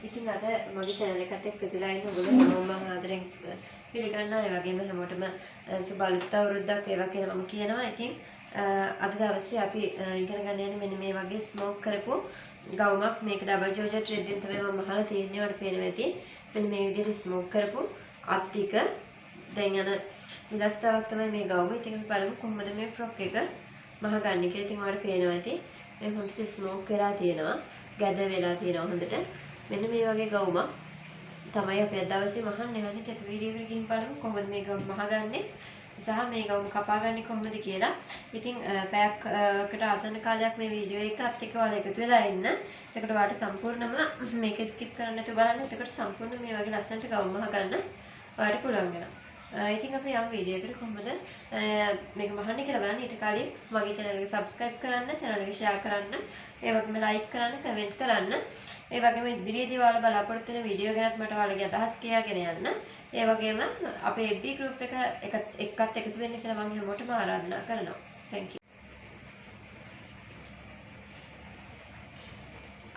ඉතින් අද මගේ channel එකත් එක්ක එකතුලා ඉන්න ඔයගොල්ලෝ මම ආදරෙන් පිළිගන්නවා. ඒ වගේම හැමෝටම සුබ අලුත් අවුරුද්දක් වේවා කියලා මම කියනවා. ඉතින් අද දවසේ අපි ඉගෙන ගන්න යන්නේ මෙන්න මේ වගේ ස්මෝක් කරපු ගවුමක්. මේක ඩබල් ජෝර්ජට් රෙද්දෙන් තමයි මම අහලා තියෙන්නේ. වලට පේනවා ඇති. මෙන්න මේ විදිහට ස්මෝක් කරපු අත්තික දැන් යන විලස්තාවක් තමයි මේ ගවුම. ඉතින් අපි බලමු කොහොමද මේ ෆ්‍රොක් එක මහගන්නේ කියලා. ඉතින් වලට පේනවා ඇති. මේ හොඳට ස්මෝක් කරලා තියෙනවා. ගැද වෙලා තියෙනවා හොඳට. මෙන්න මේ වගේ ගවුමක් තමයි අපි අද දවසේ මහන්නේ. යන්නේ අපි වීඩියෝ එකට ගිහින් බලමු කොහොමද මේ ගවුම මහගන්නේ සහ මේ ගවුම කපාගන්නේ කොහොමද කියලා. ඉතින් පැයකට ආසන්න කාලයක් මේ වීඩියෝ එකත් එක්ක ඔයාලා එකතු වෙලා ඉන්න. එතකොට ඔයාලට සම්පූර්ණම මේක ස්කිප් කරන්න නැතුව බලන්න. එතකොට සම්පූර්ණ මේ වගේ ලස්සනට ගවුම මහගන්න ඔයාලට පුළුවන් වෙනවා. ඉතින් අපි යම් වීඩියෝ එකකට කොහොමද මේක මහන්නේ කියලා බලන්න. ඊට කලින් මගේ channel එක subscribe කරන්න, channel එක share කරන්න, ඒ වගේම like කරන්න, comment කරන්න. ඒ වගේම ඉදිරියේදී ඔයාලා බලාපොරොත්තු වෙන වීඩියෝ ගැනත් මට ඔයාලගේ අදහස් කියාගෙන යන්න. ඒ වගේම අපේ FB group එකත් එකතු වෙන්න කියලා මම හැමෝටම ආරාධනා කරනවා. Thank you.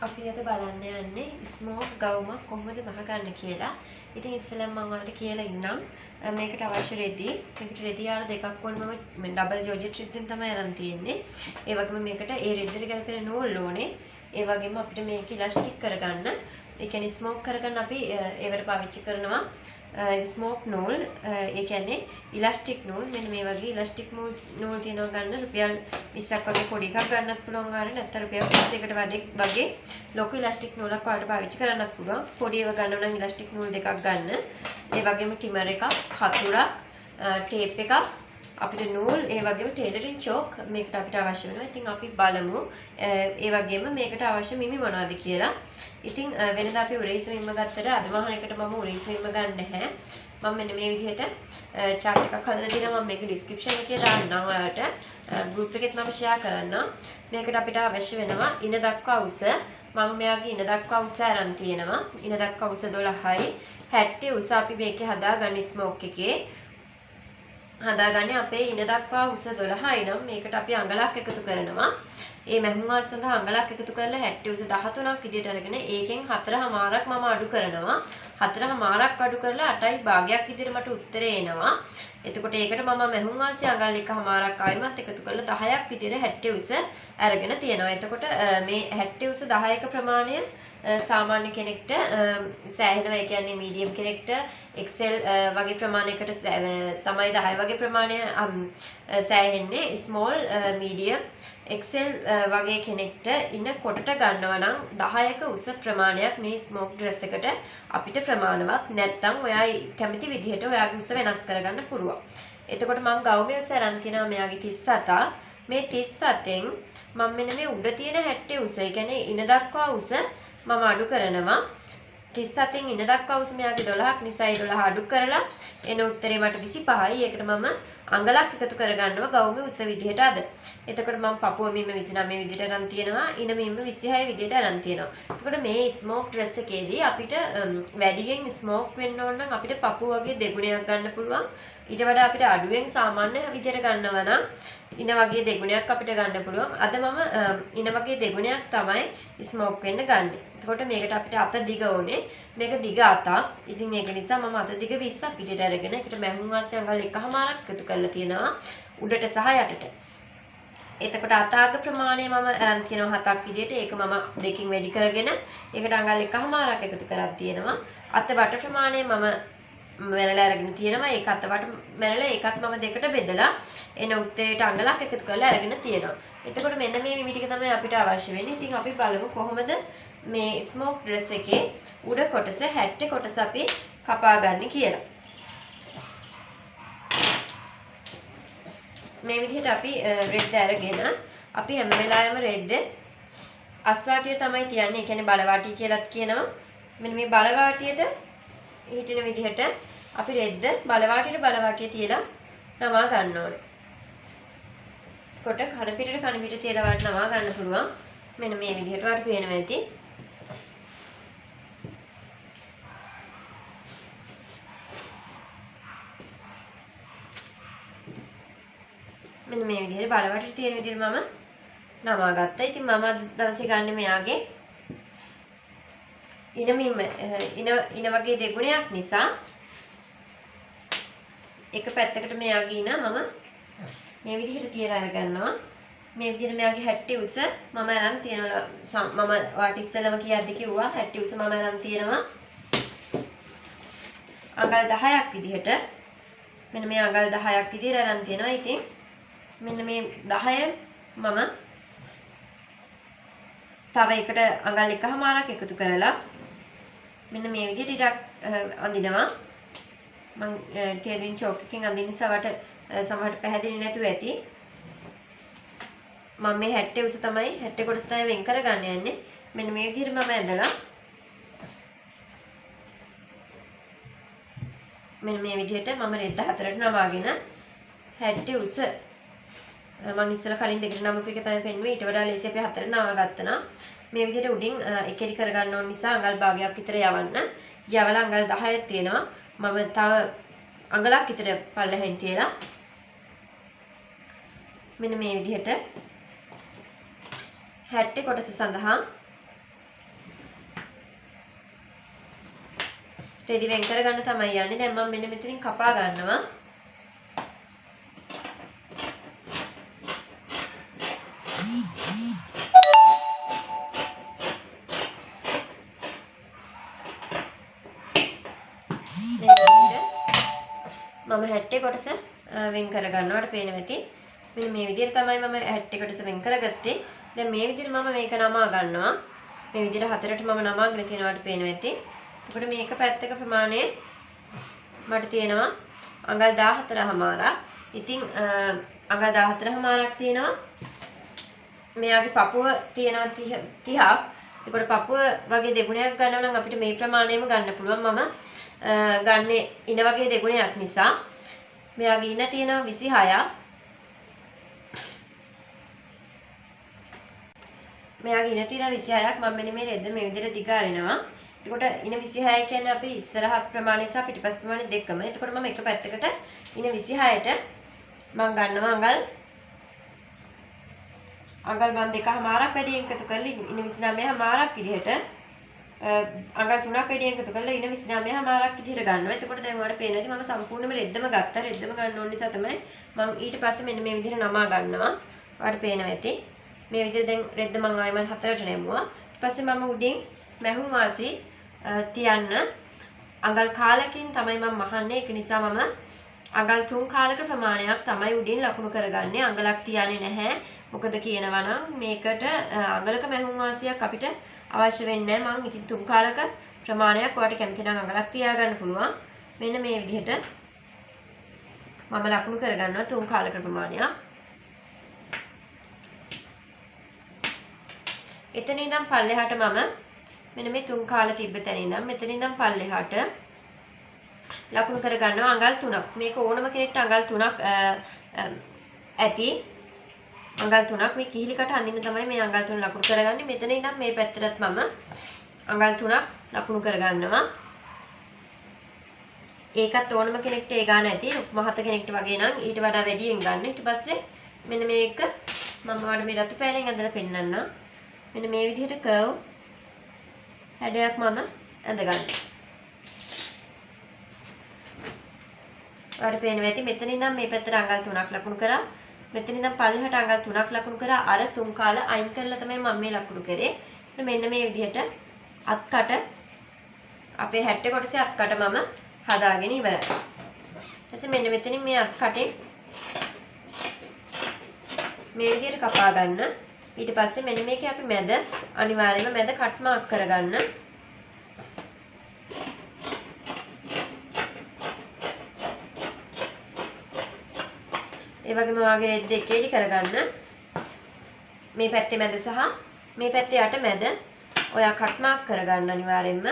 අපි අද බලන්න යන්නේ ස්මෝක් ගවුමක් කොහොමද මහගන්න කියලා. ඉතින් ඉස්සෙල්ලාම මම ඔයාලට කියලා ඉන්නම් මේකට අවශ්‍ය රෙදි. මේකට රෙදි ආර දෙකක් වුණ මම ඩබල් ජෝර්ජට් රෙද්දෙන් තමයි අරන් තියෙන්නේ. ඒ වගේම මේකට ඒ රෙද්දට ගැලපෙන නූල් ඕනේ. ඒ වගේම අපිට මේක ඉලාස්ටික් කරගන්න, ඒ කියන්නේ ස්මෝක් කරගන්න අපි ඒවට පාවිච්චි කරනවා ස්මෝක් නූල්. ඒ කියන්නේ ඉලාස්ටික් නූල්. මෙන්න මේ වගේ ඉලාස්ටික් නූල් තියෙනවා ගන්න. රුපියල් 20ක් වගේ පොඩි එකක් ගන්නත් පුළුවන් ආරේ. නැත්නම් රුපියල් 20කට වගේ ලොකු ඉලාස්ටික් නූලක් වලට පාවිච්චි කරන්නත් පුළුවන්. පොඩි ඒවා ගන්නව නම් ඉලාස්ටික් නූල් දෙකක් ගන්න. ඒ වගේම ටිමර් එකක්, හතුරක්, ටේප් එකක්, අපිට නූල්, ඒ වගේම ටේලරින් චෝක් මේකට අපිට අවශ්‍ය වෙනවා. ඉතින් අපි බලමු ඒ වගේම මේකට අවශ්‍ය මිමි මොනවද කියලා. ඉතින් වෙනදා අපි උරහිස් මිම්ම ගත්තට අද මහන එකට මම උරහිස් මිම්ම ගන්න නැහැ. මම මෙන්න මේ විදිහට chart එකක් හදලා දෙනවා. මම මේක description එකේ දාන්නම් ඔයාලට. group එකෙත් මම share කරන්නම්. මේකට අපිට අවශ්‍ය වෙනවා ඉන දක්වා උස. මම මෙයාගේ ඉන දක්වා උස අරන් තියෙනවා. ඉන දක්වා උස 12යි. 60 උස අපි මේකේ හදාගන්න ස්මෝක් එකේ. හදාගන්නේ අපේ ඉන දක්වා උස 12යි නම් මේකට අපි අඟලක් එකතු කරනවා. ඒ මැහුම්වල් සඳහා අඟලක් එකතු කරලා 60 උස 13ක් විදියට අරගෙන ඒකෙන් 4මාරක් මම අඩු කරනවා. 4මාරක් අඩු කරලා 8යි භාගයක් විදියට මට උත්තරේ එනවා. එතකොට ඒකට මම මැහුම්වල්සේ අඟල් 1මාරක් ආයෙමත් එකතු කරලා 10ක් විදියට 60 උස අරගෙන තියෙනවා. එතකොට මේ 60 උස 10ක ප්‍රමාණය සාමාන්‍ය කෙනෙක්ට සෑහෙනවා. ඒ කියන්නේ මීඩියම් කෙනෙක්ට එක්සෙල් වගේ ප්‍රමාණයකට තමයි 10 වගේ ප්‍රමාණය සෑහෙන්නේ. ස්මෝල් මීඩියම් එක්සෙල් වගේ කෙනෙක්ට ඉන කොටට ගන්නවා නම් 10ක උස ප්‍රමාණයක් මේ ස්මෝක් ඩ්‍රෙස් එකට අපිට ප්‍රමාණවත්. නැත්නම් ඔයා කැමති විදිහට ඔයාගේ උස වෙනස් කරගන්න පුළුවන්. එතකොට මම ගවුමේ උස අරන් තියනවා මෙයාගේ 37ක්. මේ 37න් මම මෙන්න මේ උඩ තියෙන 60 උස, ඒ කියන්නේ ඉන දක්වා උස මම අඩු කරනවා. 37න් ඉන දක්වා උස මෙයාගේ 12ක් නිසායි 12 අඩු කරලා එන උත්තරේ මට 25යි. ඒකට මම අඟලක් එකතු කරගන්නවා ගවුමේ උස විදිහට අද. එතකොට මම පපුව මිම්ම 29 විදිහට අරන් තියෙනවා. ඉන මිම්ම 26 විදිහට අරන් තියෙනවා. එතකොට මේ ස්මෝක් ඩ්‍රෙස් එකේදී අපිට වැඩියෙන් ස්මෝක් වෙන්න ඕන නම් අපිට පපුව වගේ දෙගුණයක් ගන්න පුළුවන්. ඊට වඩා අපිට අඩුවෙන් සාමාන්‍ය විදිහට ගන්නවා නම් ඉන වගේ දෙගුණයක් අපිට ගන්න පුළුවන්. අද මම ඉන වගේ දෙගුණයක් තමයි ස්මෝක් වෙන්න ගන්නෙ. එතකොට මේකට අපිට අත දිග ඕනේ. මේක දිග අතක්. ඉතින් ඒක නිසා මම අත දිග 20ක් විදිහට අරගෙන ඒකට මැහුම් වාසිය අඟල් 1මාරක් එකතු කරලා තියෙනවා උඩට සහ යටට. එතකොට අතාග ප්‍රමාණය මම අරන් තියෙනවා 7ක් විදිහට. ඒක මම දෙකකින් වැඩි කරගෙන ඒකට අඟල් 1මාරක් එකතු කරලා තියෙනවා. අත වට ප්‍රමාණය මම මැරලා අරගෙන තියෙනවා. ඒක අත වට මැරලා ඒකත් මම දෙකට බෙදලා එන උත්තරයට අඟලක් එකතු කරලා අරගෙන තියෙනවා. එතකොට මෙන්න මේ මිමි ටික තමයි අපිට අවශ්‍ය වෙන්නේ. ඉතින් අපි බලමු කොහොමද මේ ස්මෝක් ඩ්‍රෙස් එකේ උඩ කොටස 60 කොටස අපි කපා ගන්න කියලා. මේ විදිහට අපි රෙද්ද අරගෙන අපි හැම වෙලාවෙම රෙද්ද අස්වාටිය තමයි තියන්නේ. ඒ කියන්නේ බලවාටිය කියලාත් කියනවා. මෙන්න මේ බලවාටියට හිටින විදිහට අපි රෙද්ද බලවාටිය තියලා නමා ගන්න ඕනේ. කොට කන පිටට තියලා වට නමා ගන්න පුළුවන්. මෙන්න මේ විදිහට වට පේනවා ඇති. මෙන්න මේ විදිහට බලවටට තියෙන විදිහට මම නමා ගත්තා. ඉතින් මම දවසේ ගන්න මෙයාගේ ඉන වගේ දෙගුණයක් නිසා එක පැත්තකට මෙයාගේ ඉන මම මේ විදිහට තියලා අරගන්නවා. මේ විදිහට මෙයාගේ 60 උස මම අරන් තියනවා. මම ඔයාලට ඉස්සෙල්ලම කියද්දි කිව්වා 60 උස මම අරන් තියනවා. අඟල් 10ක් විදිහට. මෙන්න මේ අඟල් 10ක් විදිහට අරන් තියනවා. ඉතින් මෙන්න මේ 10 මම තව එකට අඟල් එකමාරක් එකතු කරලා මෙන්න මේ විදිහට ටිකක් අඳිනවා. මම ටේලින් චෝක් එකකින් අඳින නිසා වට සමහරට පැහැදිලි නැතුව ඇති. මම මේ 60 උස තමයි 60 කොටස තමයි වෙන් කරගන්න යන්නේ. මෙන්න මේ විදිහට මම ඇඳලා මෙන්න මේ විදිහට මම රෙද්ද හතරට නවාගෙන 60 උස මම ඉස්සෙල්ලා කලින් දෙකට නමපු එක තමයි පෙන්වුවේ. ඊට වඩා ලේසි අපි හතරට නවාගත්තා නම් මේ විදිහට උඩින් එකෙලි කරගන්න ඕන නිසා අඟල් භාගයක් විතර යවන්න. යවලා අඟල් 10ක් තියෙනවා. මම තව අඟලක් විතර පල්ලෙහෙන් තියලා මෙන්න මේ විදිහට 60 කොටස සඳහා රෙදි වෙන් කරගන්න තමයි යන්නේ. දැන් මම මෙන්න මෙතනින් කපා ගන්නවා. මම 60 කොටස වෙන් කරගන්නවට පේනවා ඇති. මෙන්න මේ විදිහට තමයි මම 60 කොටස වෙන් කරගත්තේ. දැන් මේ විදිහට මම මේක නමා ගන්නවා. මේ විදිහට හතරට මම නමාගෙන තියනවාට පේනවා ඇති. එතකොට මේක පැත්තක ප්‍රමාණය මට තියෙනවා අඟල් 14මාරක්. ඉතින් අඟල් 14මාරක් තියෙනවා. මෙයාගේ පපුව තියෙනවා 30ක්. එතකොට පපුව වගේ දෙගුණයක් ගන්නවා නම් අපිට මේ ප්‍රමාණයම ගන්න පුළුවන්. මම ගන්නේ ඉන වගේ දෙගුණයක් නිසා මෙයාගේ ඉන තියෙනවා 26ක්. මෙයාගේ ඉන තියෙනවා 26ක්. මම මෙන්න මේ රෙද්ද මේ විදිහට දිග අරිනවා. එතකොට ඉන 26 කියන්නේ අපි ඉස්සරහ ප්‍රමාණය සහ පිටිපස්ස ප්‍රමාණය දෙකම. එතකොට මම එක පැත්තකට ඉන 26ට මම ගන්නවා අඟල් මන් දෙකමාරක් වැඩියෙන් එකතු කරලා ඉන 29මාරක් විදිහට අඟල් 3ක් වැඩියෙන් එකතු කරලා ඉන 29මාරක් විදිහට ගන්නවා. එතකොට දැන් ඔයාලට පේනවා ඉතින් මම සම්පූර්ණයෙන්ම රෙද්දම ගත්තා. රෙද්දම ගන්න ඕන නිසා තමයි මම ඊට පස්සේ මෙන්න මේ විදිහට නමා ගන්නවා. ඔයාලට පේනවා ඇති. මේ විදිහට දැන් රෙද්ද මම ආයෙම හතරට නැමුවා. ඊට පස්සේ මම උඩින් මැහුම් වාසි තියන්න අඟල් කාලකින් තමයි මම මහන්නේ. ඒක නිසා මම අඟල් 3 කාලක ප්‍රමාණයක් තමයි උඩින් ලකුණු කරගන්නේ. අඟලක් තියන්නේ නැහැ. මොකද කියනවා නම් මේකට අඟලක මැහුම් වාසියක් අපිට අවශ්‍ය වෙන්නේ නැහැ. මම ඉතින් 3 කාලක ප්‍රමාණයක් ඔයාලට කැමති නම් අඟලක් තියාගන්න පුළුවන්. මෙන්න මේ විදිහට මම ලකුණු කරගන්නවා 3 කාලක ප්‍රමාණයක්. එතන ඉඳන් පල්ලෙහාට මම මෙන්න මේ 3 කාල තිබ්බ තැන ඉඳන් මෙතන ඉඳන් පල්ලෙහාට ලකුණු කරගන්නවා අඟල් 3ක්. මේක ඕනම කෙනෙක්ට අඟල් 3ක් ඇති. අඟල් 3ක් මේ කිහිලිකට අඳින්න තමයි මේ අඟල් 3 ලකුණු කරගන්නේ. මෙතන ඉඳන් මේ පැත්තටත් මම අඟල් 3ක් ලකුණු කරගන්නවා. ඒකත් ඕනම කෙනෙක්ට ඒ ගාන ඇති. මහත කෙනෙක්ට වගේ නම් ඊට වඩා වැඩියෙන් ගන්න. ඊට පස්සේ මෙන්න මේක මම ඔයාලට මේ රතු පෑනෙන් ඇඳලා පෙන්නන්නම්. මෙන්න මේ විදිහට කර්ව් හැඩයක් මම ඇඳගන්නවා. ඔයාලට පේනවා ඇති මෙතන ඉඳන් මේ පැත්තට අඟල් 3ක් ලකුණු කරා. මෙතන ඉඳන් පල්ලෙහාට අඟල් 3ක් ලකුණු කරා. අර 3 කාල අයින් කරලා තමයි මම මේ ලකුණු කරේ. මෙන්න මේ විදිහට අත්කට අපේ 60 කොටසේ අත්කට මම හදාගෙන ඉවරයි. ඊට මෙන්න මෙතනින් මේ අත්කටේ මේ විදිහට කපා ගන්න. ඊට පස්සේ මෙන්න මේකේ අපි මැද අනිවාර්යයෙන්ම මැද කට් මාක් කරගන්න. ඒ වගේම වාගේ රෙද්ද එකේලි කරගන්න. මේ පැත්තේ මැද සහ මේ පැත්තේ යට මැද ඔයා කට් මාක් කරගන්න අනිවාර්යයෙන්ම.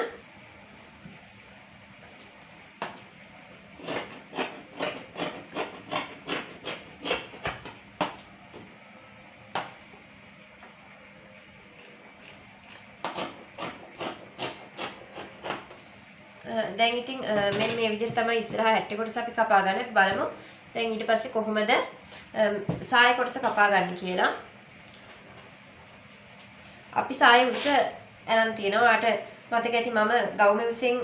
දැන් ඉතින් මෙන්න මේ විදිහට තමයි ඉස්සරහා 60 කොටස අපි කපා ගන්න බලමු. දැන් ඊට පස්සේ කොහොමද සාය කොටස කපා ගන්න කියලා. අපි සාය උස අරන් තියෙනවා. ඔයාට මතක ඇති මම ගවුමේ උසෙන්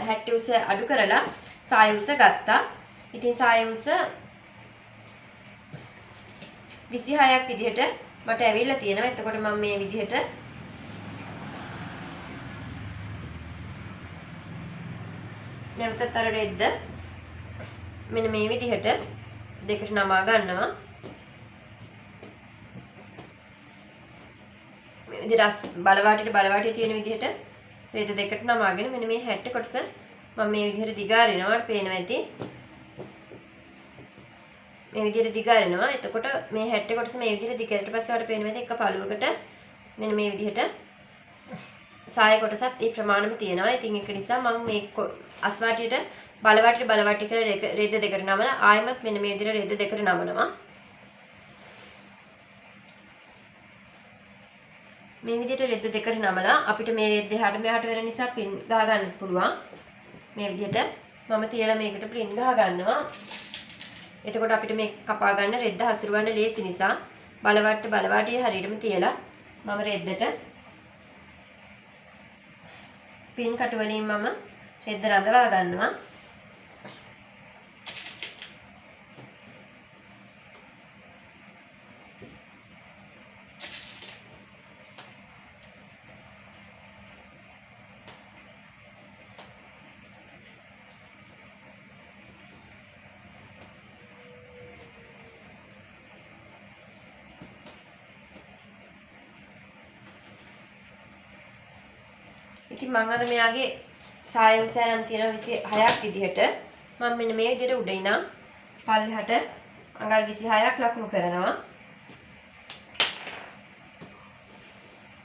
60 උස අඩු කරලා සාය උස ගත්තා. ඉතින් සාය උස 26ක් විදිහට මට ඇවිල්ලා තියෙනවා. එතකොට මම මේ විදිහට නැවතත් අර රෙද්ද මෙන්න මේ විදිහට දෙකට නමා ගන්නවා. මේ විදිහට බලවාටියට තියෙන විදිහට රෙද්ද දෙකට නමාගෙන මෙන්න මේ 60 කොටස මම මේ විදිහට දිගාරිනවා. පේනවා ඇති. මේ විදිහට දිගාරිනවා. එතකොට මේ 60 කොටස මේ විදිහට දිගට පස්සේ වල පේනවා ඇති එක පළුවකට මෙන්න මේ විදිහට සාය කොටසත් ඒ ප්‍රමාණයම තියෙනවා. ඉතින් ඒක නිසා මම මේ අස්වාටියට බලවාටි කියලා රෙද්ද දෙකට නමලා ආයෙමත් මෙන්න මේ විදිහට රෙද්ද දෙකට නමනවා. මේ විදිහට රෙද්ද දෙකට නමලා අපිට මේ රෙද්ද එහාට මෙහාට වෙන නිසා පින් ගහ ගන්න පුළුවන්. මේ විදිහට මම තියලා මේකට පින් ගහ ගන්නවා. එතකොට අපිට මේ කපා ගන්න රෙද්ද හසුරු ගන්න ලේසි නිසා බලවාටිය හරියටම තියලා මම රෙද්දට පින් කටු වලින් මම රෙද්ද රඳවා ගන්නවා. ඉතින් මම අද මෙයාගේ සාය උස නම් තියෙන 26ක් විදිහට මම මෙන්න මේ විදිහට උඩ ඉඳන් පල්ලෙහාට අඟල් 26ක් ලකුණු කරනවා.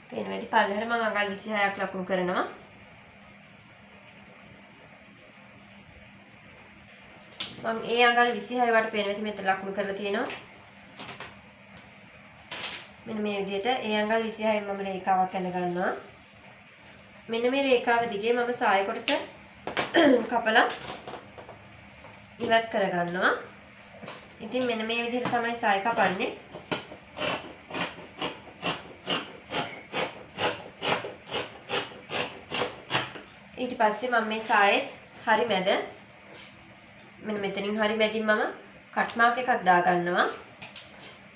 පේනවා ඉතින් පල්ලෙහාට මම අඟල් 26ක් ලකුණු කරනවා. මම ඒ අඟල් 26 වට පේනවා ඉතින් මෙතන ලකුණු කරලා තියෙනවා. මෙන්න මේ විදිහට ඒ අඟල් 26 මම රේඛාවක් ඇඳ ගන්නවා. මෙන්න මේ රේඛාව දිගේ මම සාය කොටස කපලා ඉවත් කර ගන්නවා. ඉතින් මෙන්න මේ විදිහට තමයි සාය කපන්නේ. ඊට පස්සේ මම මේ සායෙත් හරි මැද මෙන්න මෙතනින් හරි මැදින් මම කට් මාක් එකක් දා ගන්නවා.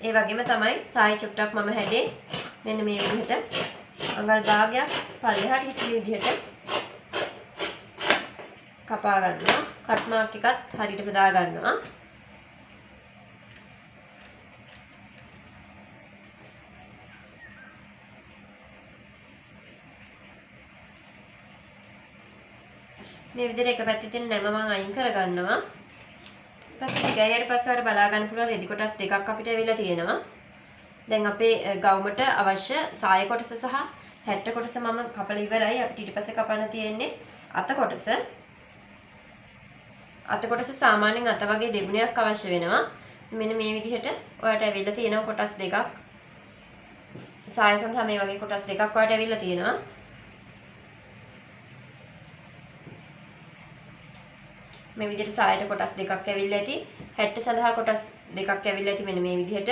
ඒ වගේම තමයි සාය චුට්ටක් මම හැදේ මෙන්න මේ විදිහට අඟල් භාගයක් පල්ලෙහාට හිටිය විදිහට කපා ගන්නවා. කට් මාක් එකත් හරියට දා ගන්නවා. මේ විදිහට එක පැත්තේ තියෙන නැම මම අයින් කර ගන්නවා. ඊපස්සේ ගෑරියට පස්සේ වල බලා ගන්න පුළුවන් රෙදි කොටස් දෙකක් අපිට ඇවිල්ලා තියෙනවා. දැන් අපේ ගවුමට අවශ්‍ය සාය කොටස සහ 60 කොටස මම කපලා ඉවරයි. අපිට ඊට පස්සේ කපන්න තියෙන්නේ අත කොටස. අත කොටස සාමාන්‍යයෙන් අත වගේ දෙගුණයක් අවශ්‍ය වෙනවා. මෙන්න මේ විදිහට ඔයාලට ඇවිල්ලා තියෙනවා කොටස් දෙකක්. සාය සඳහා මේ වගේ කොටස් දෙකක් ඔයාලට ඇවිල්ලා තියෙනවා. මේ විදිහට සායට කොටස් දෙකක් ඇවිල්ලා ඇති. 60 සඳහා කොටස් දෙකක් ඇවිල්ලා ඇති මෙන්න මේ විදිහට.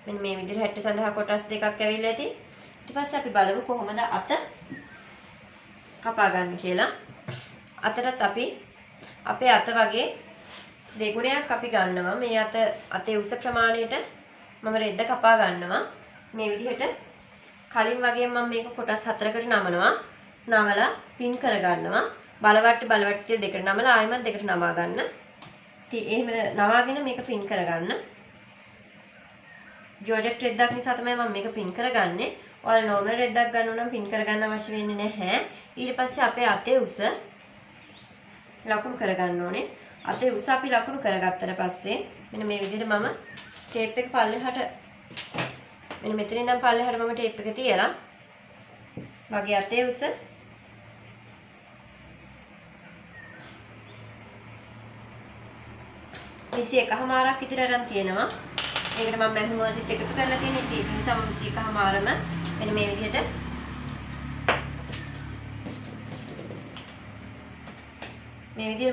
මෙන්න මේ විදිහට 60 සඳහා කොටස් දෙකක් ඇවිල්ලා ඇති. ඊට පස්සේ අපි බලමු කොහොමද අත කපා ගන්න කියලා. අතටත් අපි අපේ අත වගේ දෙගුණයක් අපි ගන්නවා. මේ අතේ උස ප්‍රමාණයට මම රෙද්ද කපා ගන්නවා. මේ විදිහට කලින් වගේ මම මේක කොටස් 4කට නමනවා. නමලා පින් කර ගන්නවා. බලවට්ටි දෙකට නමලා ආයෙමත් දෙකට නමා ගන්න. ඉතින් එහෙම නවාගෙන මේක පින් කර ගන්න. ජෝර්ජට් රෙද්දක් නිසා තමයි මම මේක පින් කරගන්නේ. ඔයාලා නෝමල් රෙද්දක් ගන්න නම් පින් කරගන්න අවශ්‍ය වෙන්නේ නැහැ. ඊට පස්සේ අපේ අතේ උස ලකුණු කරගන්න ඕනේ. අතේ උස අපි ලකුණු කරගත්තට පස්සේ මෙන්න මේ විදිහට මම ටේප් එක පල්ලෙහාට මෙන්න මෙතනින් ඉඳන් පල්ලෙහාට මම ටේප් එක තියලා මගේ අතේ උස 21කමාරක් විතර අරන් තියෙනවා. ඒකට මම මැහුම් වාසිත් එකතු කරලා තියෙන ඉතින් ඒ නිසා මම 21කමාරම මෙන්න මේ විදිහට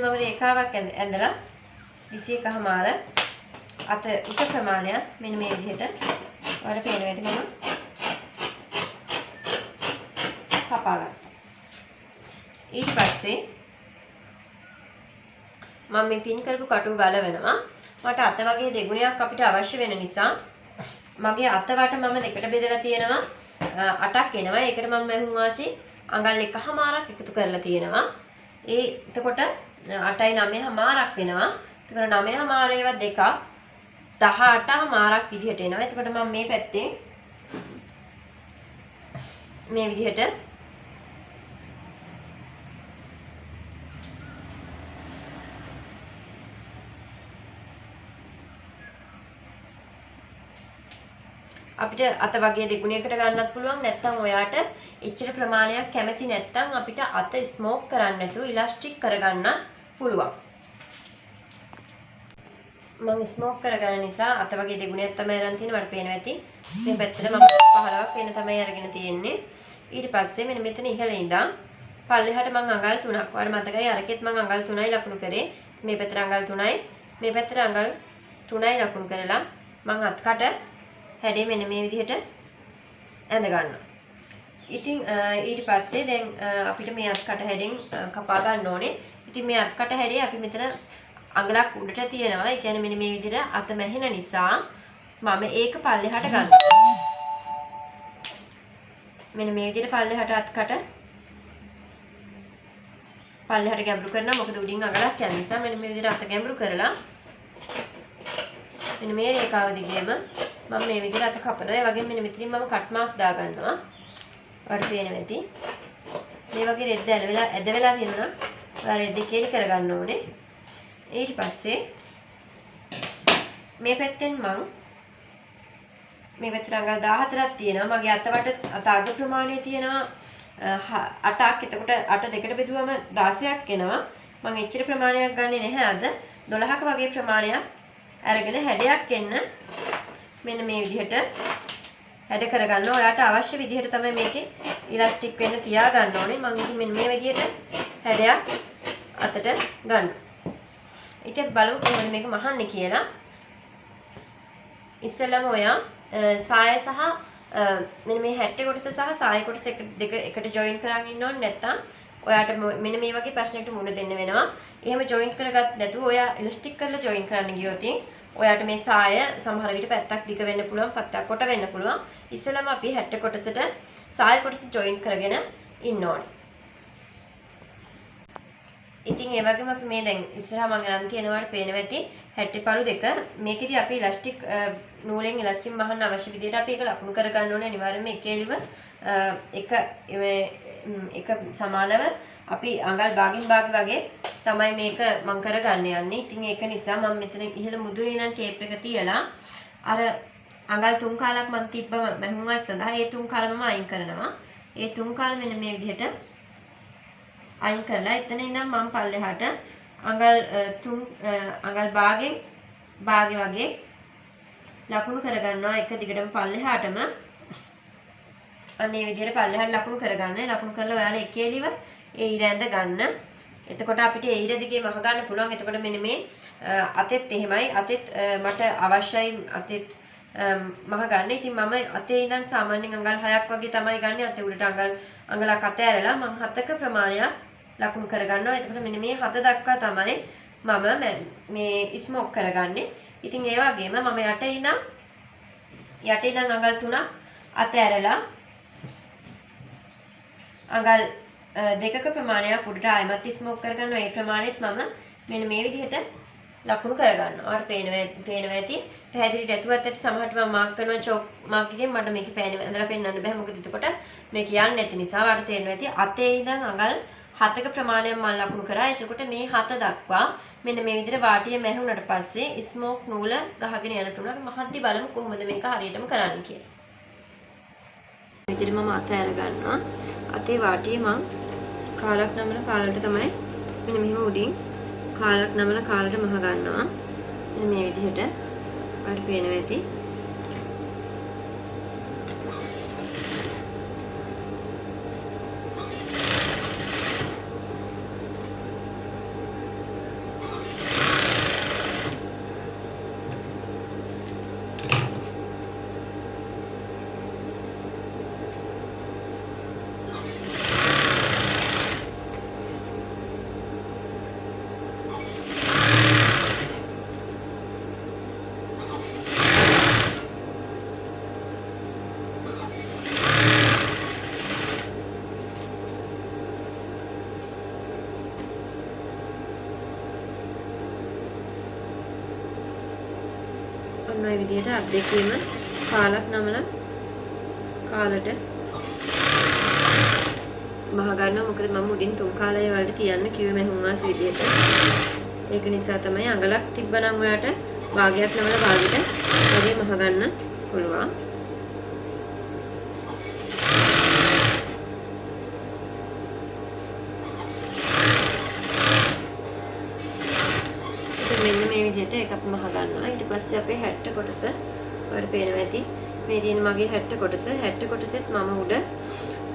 මම රේඛාවක් ඇඳලා 21කමාර අත උස ප්‍රමාණය මෙන්න මේ විදිහට ඔයාලට පේනවා ඇති මම කපා ගන්න. ඊට පස්සේ මම මේ පින් කරපු කටු ගලවනවා. මට අත වගේ දෙගුණයක් අපිට අවශ්‍ය වෙන නිසා මගේ අතවට මම දෙකට බෙදලා තියෙනවා 8ක් එනවා. ඒකට මම මහුන් වාසි අඟල් 1/2ක් එකතු කරලා තියෙනවා. එතකොට 8යි 9/2ක් වෙනවා. එතකොට 9/2 ඒවා දෙකක් 18/2ක් විදිහට එනවා. එතකොට මම මේ පැත්තේ මේ විදිහට අපිට අත වගේ දෙගුණයකට ගන්නත් පුළුවන්. නැත්නම් ඔයාට එච්චර ප්‍රමාණයක් කැමති නැත්නම් අපිට අත ස්මෝක් කරන්න නැතුව ඉලාස්ටික් කරගන්නත් පුළුවන්. මම ස්මෝක් කරගන්න නිසා අත වගේ දෙගුණයක් තමයි අරන් තියෙන්නේ. මට පේනවා ඇති. මේ පැත්තට මම 15ක් වෙන තමයි අරගෙන තියෙන්නේ. ඊට පස්සේ මෙන්න මෙතන ඉහළ ඉඳන් පල්ලෙහාට මම අඟල් 3ක්. ඔයාලට මතකයි අරකෙත් මම අඟල් 3යි ලකුණු කරේ. මේ පැත්තට අඟල් 3යි, මේ පැත්තට අඟල් 3යි ලකුණු කරලා මම අත්කට හැඩේ මෙන්න මේ විදිහට ඇඳ ගන්නවා. ඉතින් ඊට පස්සේ දැන් අපිට මේ අත්කට හැඩෙන් කපා ගන්න ඕනේ. ඉතින් මේ අත්කට හැඩේ අපි මෙතන අඟලක් උඩට තියෙනවා. ඒ කියන්නේ මෙන්න මේ විදිහට අත මැහෙන නිසා මම ඒක පල්ලෙහාට ගන්නවා. මෙන්න මේ විදිහට පල්ලෙහාට අත්කට පල්ලෙහාට ගැඹුරු කරනවා. මොකද උඩින් අඟලක් යන නිසා මෙන්න මේ විදිහට අත ගැඹුරු කරලා මෙන්න මේ රේඛාව දිගේම මම මේ විදිහට අත කපනවා. ඒ වගේම මෙන්න මෙතනින් මම කට් මාක් දා ගන්නවා. ඔයාලට පේනවා ඇති. මේ වගේ රෙද්ද ඇද වෙලා තියෙනවා. ඔයාලා රෙද්ද කේලි කරගන්න ඕනේ. ඊට පස්සේ මේ පැත්තෙන් මම මේ පැත්තට අඟල් 14ක් තියෙනවා. මගේ අතවට අත අග ප්‍රමාණය තියෙනවා 8ක්. එතකොට 8 දෙකට බෙදුවම 16ක් එනවා. මම එච්චර ප්‍රමාණයක් ගන්නෙ නැහැ අද. 12ක වගේ ප්‍රමාණයක් අරගෙන හැඩයක් එන්න මෙන්න මේ විදිහට හැඩ කරගන්න. ඔයාලට අවශ්‍ය විදිහට තමයි මේකේ ඉලාස්ටික් වෙන්න තියා ගන්න ඕනේ. මම ඉතින් මෙන්න මේ විදිහට හැඩයක් අතට ගන්නවා. ඉතින් බලමු කොහොමද මේක මහන්නේ කියලා. ඉස්සෙල්ලාම ඔයා සාය සහ මෙන්න මේ හැට්ටේ කොටස සහ සාය කොටස එකට ජොයින් කරගෙන ඉන්න ඕනේ. නැත්තම් ඔයාට මෙන්න මේ වගේ ප්‍රශ්නයකට මුහුණ දෙන්න වෙනවා. එහෙම ජොයින් කරගත් නැතුව ඔයා ඉලාස්ටික් කරලා ජොයින් කරන්න ගියොත් ඔයාට මේ සාය සමහර විට පැත්තක් දිග වෙන්න පුළුවන්, පැත්තක් කොට වෙන්න පුළුවන්. ඉස්සෙල්ලාම අපි හැට්ටේ කොටසට සාය කොටස ජොයින් කරගෙන ඉන්න ඕනේ. ඉතින් ඒ වගේම අපි මේ දැන් ඉස්සරහා මම ගන්න තියෙනවාට පේනවා ඇති හැට්ටේපළු දෙක. මේකෙදි අපි ඉලාස්ටික් නූලෙන් ඉලාස්ටික් මහන්න අවශ්‍ය විදිහට අපි ඒක ලකුණු කර ගන්න ඕනේ. අනිවාර්යයෙන්ම එකේලිව එක සමානව අපි අඟල් භාගින් භාග වගේ තමයි මේක මම කරගන්න යන්නේ. ඉතින් ඒක නිසා මම මෙතන ඉහළ මුදුනේ ඉඳන් ටේප් එක තියලා අර අඟල් 3 කාලක් මම තිබ්බ මහුන්වස් සඳහා ඒ 3 කාලෙම අයින් කරනවා. ඒ 3 කාල මෙන්න මේ විදිහට අයින් කරලා එතන ඉඳන් මම පල්ලෙහාට අඟල් 3 අඟල් භාගෙන් භාගෙ වගේ ලකුණු කරගන්නවා. එක දිගටම පල්ලෙහාටම අනේ විදිහට පල්ලෙහාට ලකුණු කරගන්න. ලකුණු කරලා ඔයාලා එකේලිව ඒ ඉර ඇඳ ගන්න. එතකොට අපිට ඒ ඉර දිගේ මහ ගන්න පුළුවන්. එතකොට මෙන්න මේ අතෙත් එහෙමයි. අතෙත් මට අවශ්‍යයි අතෙත් මහ ගන්න. ඉතින් මම අතේ ඉඳන් සාමාන්‍යයෙන් අඟල් 6ක් වගේ තමයි ගන්න. අතේ උඩට අඟලක් අත ඇරලා මම 7ක ප්‍රමාණයක් ලකුණු කරගන්නවා. එතකොට මෙන්න මේ 7 දක්වා තමයි මම මේ ස්මෝක් කරගන්නේ. ඉතින් ඒ වගේම මම යට ඉඳන් අඟල් 3ක් අත ඇරලා අඟල් 2ක ප්‍රමාණයක් උඩට ආයමත් ස්මෝක් කරගන්නවා. ඒ ප්‍රමාණයත් මම මෙන්න මේ විදිහට ලකුණු කරගන්නවා. ඔයාලට පේනවා ඇති. පැහැදිලි නැතුවත් ඇති. සමහරට මම මාක් කරනවා චොක් මාක් එකෙන් මට මේක ඇඳලා පෙන්නන්න බෑ. මොකද එතකොට මේක යන්නේ නැති නිසා. ඔයාලට තේරෙනවා ඇති. අතේ ඉඳන් අඟල් 7ක ප්‍රමාණයක් මම ලකුණු කරා. එතකොට මේ 7 දක්වා මෙන්න මේ විදිහට වාටිය මැහුනට පස්සේ ස්මෝක් නූල ගහගෙන යනට උනන මහද්දි බලමු කොහොමද මේක හරියටම කරන්නේ කියලා. විදිහට මම අත අර ගන්නවා. අතේ වාටියේ මම කාලක් නමන කාලට තමයි මෙන්න මෙහෙම උඩින් කාලක් නමන කාලට මහ ගන්නවා. මෙන්න මේ විදිහට ඔයාලට පේනවා ඇති. විදිහට අත් දෙකේම කාලක් නමලා කාලට මහ ගන්නවා. මොකද මම උඩින් 3 කාලය වලට තියන්න කිව්වේ මෙහුම් වාස විදිහට. ඒක නිසා තමයි අඟලක් තිබ්බනම් ඔයාට භාගයක් නමලා භාගෙට වගේ මහ ගන්න පුළුවන්. මෙන්න මේ විදිහට එකක් මහ ගන්නවා. ඊට පස්සේ අපේ 60 කොටස ඔයාලට පේනවා ඇති. මේ තියෙන මගේ 60 කොටස. 60 කොටසෙත් මම උඩ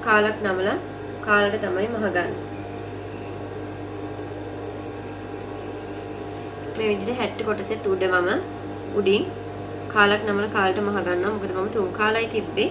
කාලක් නමලා කාලට තමයි මහ ගන්න. මේ විදිහට 60 කොටසෙත් උඩ මම උඩින් කාලක් නමලා කාලට මහ ගන්නවා. මොකද මම 3 කාලයි තිබ්බේ.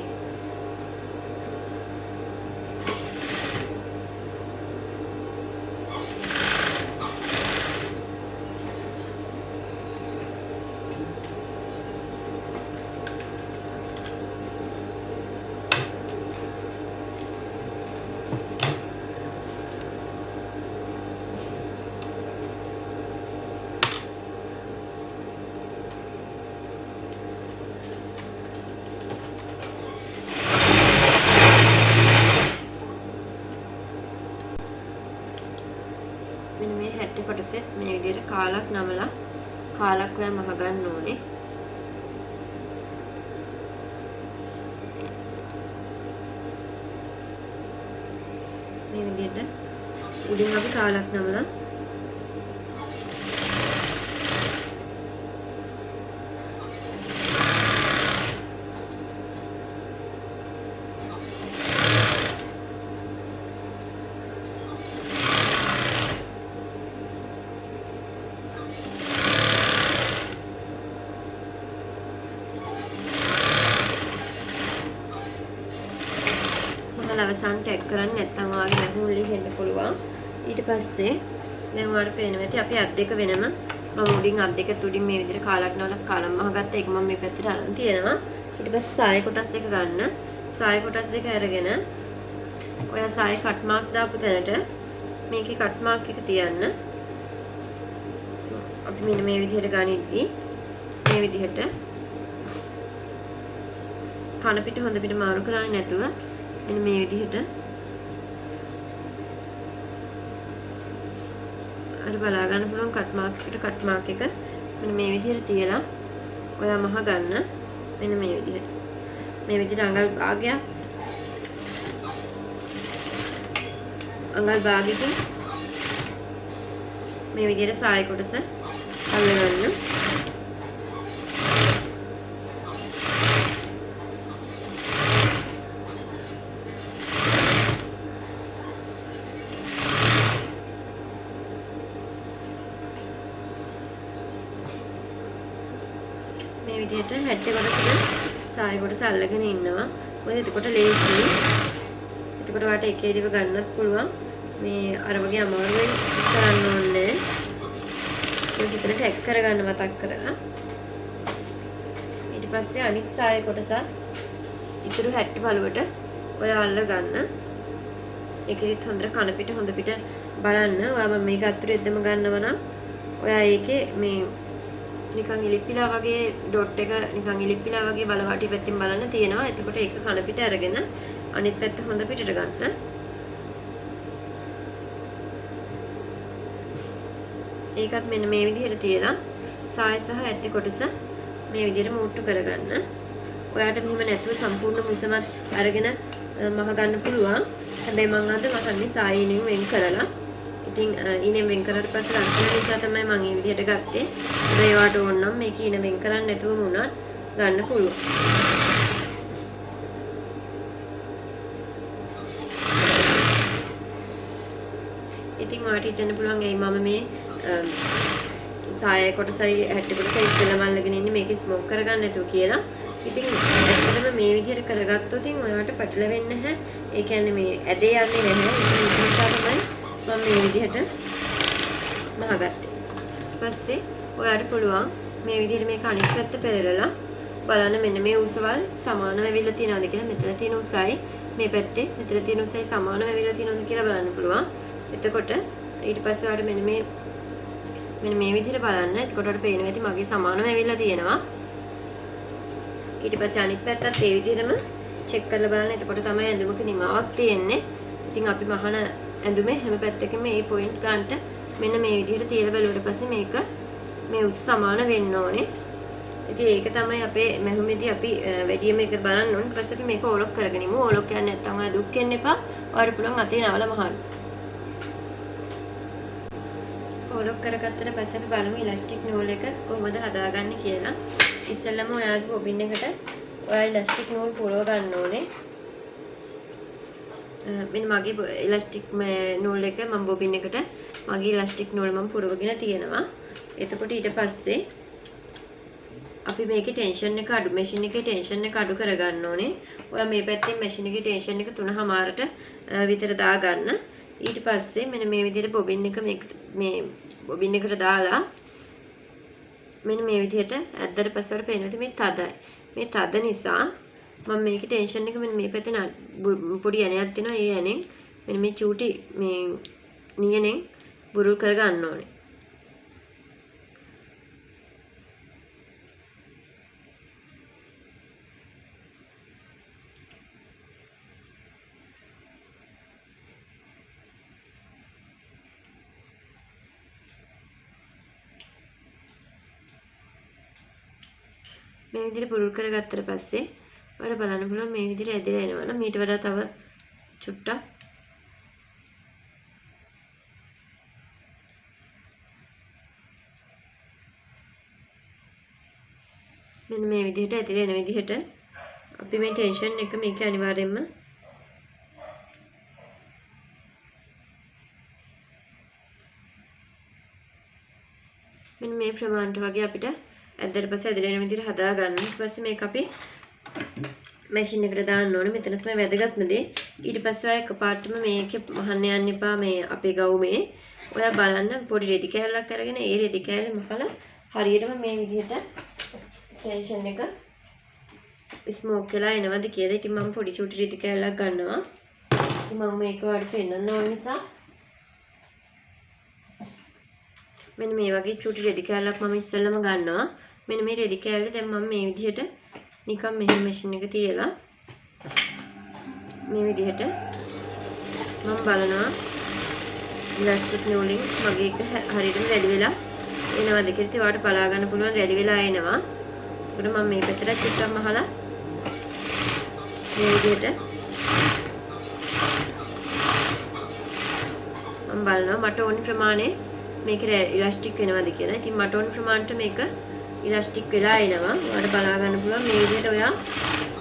මෙන්න මේ 60 කොටසෙත් මේ විදිහට කාලක් නමලා කාලක් ඔයා මහ ගන්න ඕනේ. මේ විදිහට උඩින් අපි කාලක් නමලා අවසන් ටැග් කරන්න නැත්නම් වාගේ නැතුම් ලිහෙන්න පුළුවන්. ඊට පස්සේ දැන් ඔයාලට පේනවා ඇති අපි අත් දෙක වෙනම මම උඩින් අත් දෙක තුඩින් මේ විදිහට කාලක් නවලා කාලම් මහගත්ත එක මම මේ පැත්තට අරන් තියෙනවා. ඊට පස්සේ සාය කොටස් දෙක ගන්න. සාය කොටස් දෙක අරගෙන ඔයා සාය කට් මාක් දාපු තැනට මේකේ කට් මාක් එක තියන්න. අපි මෙන්න මේ විදිහට ගනිද්දි මේ විදිහට කන පිට හොඳ පිට මාරු කරන්නේ නැතුව මෙන්න මේ විදිහට අර බලා ගන්න පුළුවන් කට් මාක් එක මෙන්න මේ විදිහට තියලා ඔයා මහ ගන්න. මෙන්න මේ විදිහට අඟල් භාගයකින් මේ විදිහට සාය කොටස අල්ලගන්න. මේ විදිහට 60 කොටසට සාය කොටස අල්ලගෙන ඉන්නවා. මොකද එතකොට ලේසියි. එතකොට වාට එක එකව ගන්නත් පුළුවන්. මේ අර වගේ අමාරුවෙන් කරන්න ඕනේ. ඒක විතර ටැග් කරගන්න මතක් කරලා. ඊට පස්සේ අනිත් සාය කොටස ඉතුරු 60 බලුවට ඔය අල්ල ගන්න. ඒකෙදිත් හොඳට කන පිට හොඳ පිට බලන්න. ඔයා මම මේක අතුරෙද්දම ගන්නවා නම් ඔයා ඒකේ මේ නිකන් ඉලිප්පිලා වගේ ඩොට් එක නිකන් ඉලිප්පිලා වගේ බලවටි පැත්තෙන් බලන්න තියෙනවා. එතකොට ඒක කන පිට අරගෙන අනිත් පැත්ත හොඳ පිටට ගන්න. ඒකත් මෙන්න මේ විදිහට තියලා සාය සහ 60 කොටස මේ විදිහට මූට්ටු කරගන්න. ඔයාට මෙහෙම නැතුව සම්පූර්ණ මුසමත් අරගෙන මහ ගන්න පුළුවන්. හැබැයි මම අද මහන්නේ සායිනින් වෙන් කරලා. ඉතින් ඊනේ වෙන් කරලා පස්සේ ලස්සන නිසා තමයි මම මේ විදිහට ගත්තේ. හැබැයි ඔයාට ඕන නම් මේක ඊන වෙන් කරන්න නැතුවම උනත් ගන්න පුළුවන්. ඉතින් ඔයාට හිතන්න පුළුවන් ඇයි මම මේ සාය කොටසයි 60 කොටසයි ඉස්සෙල්ලාම අල්ලගෙන ඉන්නේ මේක ස්මෝක් කරගන්න නැතුව කියලා. ඉතින් ඇත්තටම මේ විදිහට කරගත්තොත් ඔයාට පැටලෙන්නේ නැහැ. ඒ කියන්නේ මේ ඇදේ යන්නේ නැහැ. ඒක නිසා තමයි මම මේ විදිහට මහගත්තේ. පස්සේ ඔයාට පුළුවන් මේ විදිහට මේක අනිත් පැත්ත පෙරලලා බලන්න මෙන්න මේ උසවල් සමානව වෙවිලා තියෙනවද කියලා. මෙතන තියෙන උසයි මේ පැත්තේ මෙතන තියෙන උසයි සමානව වෙවිලා තියෙනවද කියලා බලන්න පුළුවන්. එතකොට ඊට පස්සේ ඔයාට මෙන්න මේ විදිහට බලන්න. එතකොට ඔයාලට පේනවා ඇති මගේ සමානව වෙවිලා තියෙනවා. ඊට පස්සේ අනිත් පැත්තත් ඒ විදිහටම චෙක් කරලා බලන්න. එතකොට තමයි ඇඳුමක නිමාවක් තියෙන්නේ. ඉතින් අපි මහන ඇඳුමේ හැම පැත්තකම මේ පොයින්ට් ගන්නට මෙන්න මේ විදිහට තියලා බලුවට පස්සේ මේක මේ උස සමාන වෙන්න ඕනේ. ඉතින් ඒක තමයි අපේ මැහුමේදී අපි වැඩිම එක බලන්න ඕනේ. ඊට පස්සේ අපි මේක ඕලොක් කරගෙන ඉමු. ඕලොක් කියන්නේ නැත්නම් ඔය දුක් වෙන්න එපා. ඔයාලට පුළුවන් අතේ නවල මහන්න. ඕලොක් කරගත්තට පස්සේ අපි බලමු ඉලාස්ටික් නූල් එක කොහොමද හදාගන්නේ කියලා. ඉස්සෙල්ලම ඔයාගේ බොබින් එකට ඔයා ඉලාස්ටික් නූල් පුරව ගන්න ඕනේ. මෙන්න මගේ ඉලාස්ටික් නූල් එක මම බොබින් එකට මගේ ඉලාස්ටික් නූල් මම පුරවගෙන තියෙනවා. එතකොට ඊට පස්සේ අපි මේකේ ටෙන්ෂන් එක අඩු මැෂින් එකේ ටෙන්ෂන් එක අඩු කරගන්න ඕනේ. ඔයා මේ පැත්තෙන් මැෂින් එකේ ටෙන්ෂන් එක 3:00ට විතර දාගන්න. ඊට පස්සේ මෙන්න මේ විදිහට බොබින් එක මේ බොබින් එකට දාලා මෙන්න මේ විදිහට ඇද්දට පස්සේ වල පේනවා මේ තදයි. මේ තද නිසා මම මේකේ ටෙන්ෂන් එක මෙන්න මේ පැත්තේ පොඩි යණයක් තියෙනවා. ඒ යණෙන් මෙන්න මේ චූටි මේ නියනෙන් බුරුල් කර ගන්න ඕනේ. මේ විදිහට පුරුල් කරගත්තට පස්සේ ඔයාලා බලන්න පුළුවන් මේ විදිහට ඇදලා එනවා නම් ඊට වඩා තව චුට්ටක් මෙන්න මේ විදිහට ඇදලා එන විදිහට අපි මේ ටෙන්ෂන් එක මේක අනිවාර්යයෙන්ම මෙන්න මේ ප්‍රමාණයට වගේ අපිට ඇද්දට පස්සේ ඇදලා එන විදිහට හදා ගන්න. ඊට පස්සේ මේක අපි මැෂින් එකට දාන්න ඕනේ. මෙතන තමයි වැදගත්ම දේ. ඊට පස්සේ ඔය එකපාරටම මේක මහන්න යන්න එපා මේ අපේ ගවුමේ. ඔයා බලන්න පොඩි රෙදි කෑල්ලක් අරගෙන ඒ රෙදි කෑල්ල මහලා හරියටම මේ විදිහට ටෙන්ෂන් එක ස්මෝක් වෙලා එනවද කියලා. ඉතින් මම පොඩි චූටි රෙදි කෑල්ලක් ගන්නවා. ඉතින් මම මේක වඩ පෙන්නන්න ඕන නිසා මෙන්න මේ වගේ චූටි රෙදි කෑල්ලක් මම ඉස්සෙල්ලම ගන්නවා. මෙන්න මේ රෙදි කෑල්ල දැන් මම මේ විදිහට නිකන් මෙහෙම මැෂින් එක තියලා මේ විදිහට මම බලනවා ඉලාස්ටික් නූලින් මගේ එක හරියටම රෙඩි වෙලා එනවද කියලා. ඉතින් ඔයාලට බලා ගන්න පුළුවන් රෙඩි වෙලා එනවා. ඒකට මම මේ පැත්තට චුට්ටක් මහලා මේ විදිහට මම බලනවා මට ඕනි ප්‍රමාණය මේක ඉලාස්ටික් වෙනවද කියලා. ඉතින් මට ඕන ප්‍රමාණයට මේක ඉලාස්ටික් වෙලා එනවා. ඔයාලට බලා ගන්න පුළුවන් මේ විදිහට ඔයා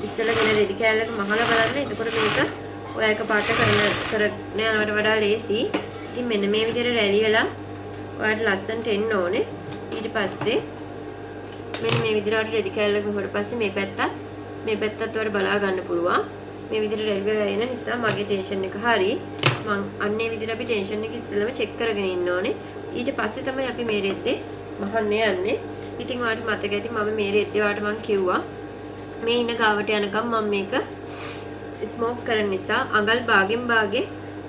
ඉස්සෙල්ලා ගෙන රෙදි කෑල්ලක මහලා බලන්න. එතකොට මේක ඔයා එකපාරට කරන යනවට වඩා ලේසි. ඉතින් මෙන්න මේ විදිහට රැලි වෙලා ඔයාලට ලස්සනට එන්න ඕනේ. ඊට පස්සේ මෙන්න මේ විදිහට රෙදි කෑල්ලක ගහුවට පස්සේ මේ පැත්තත් ඔයාලට බලා ගන්න පුළුවන්. මේ විදිහට රැලි වෙලා එන නිසා මගේ ටෙන්ෂන් එක හරි. මං අන්නේ විදිහට අපි ටෙන්ෂන් එක ඉස්සෙල්ලාම චෙක් කරගෙන ඉන්න ඕනේ. ඊට පස්සේ තමයි අපි මේ රෙද්දේ මහන්න යන්නේ. ඉතින් ඔයාලට මතක ඇති මම මේ රෙද්දේ ඔයාලට මං කිව්වා මේ ඉන්න ගාවට යනකම් මම මේක ස්මෝක් කරන නිසා අඟල් භාගෙන් භාගේ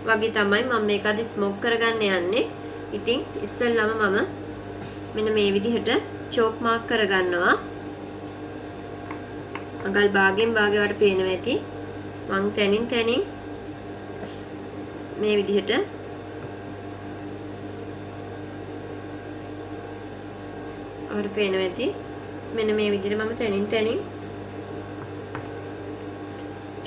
වගේ තමයි මම මේක අද ස්මෝක් කරගන්න යන්නේ. ඉතින් ඉස්සෙල්ලාම මම මෙන්න මේ විදිහට චෝක් මාක් කරගන්නවා. අඟල් භාගෙන් භාගේ වලට පේනවා ඇති. මං තැනින් මේ විදිහට ඔයාලට පේනවා ඇති. මෙන්න මේ විදිහට මම තැනින්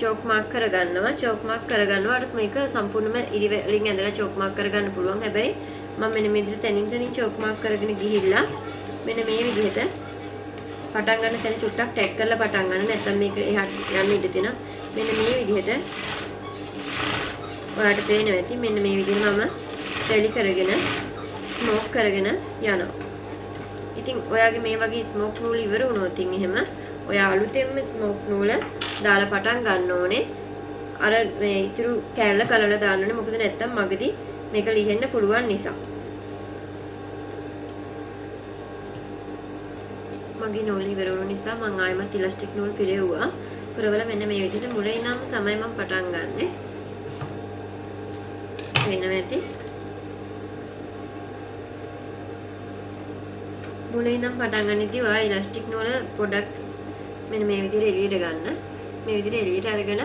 චෝක් මාක් කරගන්නවා. චෝක් මාක් කරගන්නවාට මේක සම්පූර්ණයෙන්ම ඉරි වලින් ඇඳලා චෝක් මාක් කරගන්න පුළුවන්. හැබැයි මම මෙන්න මේ විදිහට තැනින් චෝක් මාක් කරගෙන ගිහිල්ලා මෙන්න මේ විදිහට පටන් ගන්න තැන චුට්ටක් ටැග් කරලා පටන් ගන්න. නැත්නම් මේක එහාට යන්න ඉඩ තියෙනවා. මෙන්න මේ විදිහට ඔයාලට පේනවා ඇති. මෙන්න මේ විදිහට මම රැලි කරගෙන ස්මෝක් කරගෙන යනවා. ඉතින් ඔයාගේ මේ වගේ ස්මෝක් නූල් ඉවර වුණොත් එහෙම ඔයා අලුතෙන්ම ස්මෝක් නූල දාලා පටන් ගන්න ඕනේ. අර මේ ඉතුරු කෑල්ල කලලා දාන්න ඕනේ. මොකද නැත්තම් මගදී මේක ලිහෙන්න පුළුවන් නිසා. මගේ නූල් ඉවර වුණ නිසා මම ආයෙමත් ඉලාස්ටික් නූල් පිරෙව්වා. පුරවලා මෙන්න මේ විදිහට මුලින් නම් තමයි මම පටන් ගන්නෙ. වෙනවා ඇති. මුලින් නම් පටන් ගන්නදී ඔයා ඉලාස්ටික් නූල පොඩක් මෙන්න මේ විදිහට එළියට ගන්න. මේ විදිහට එළියට අරගෙන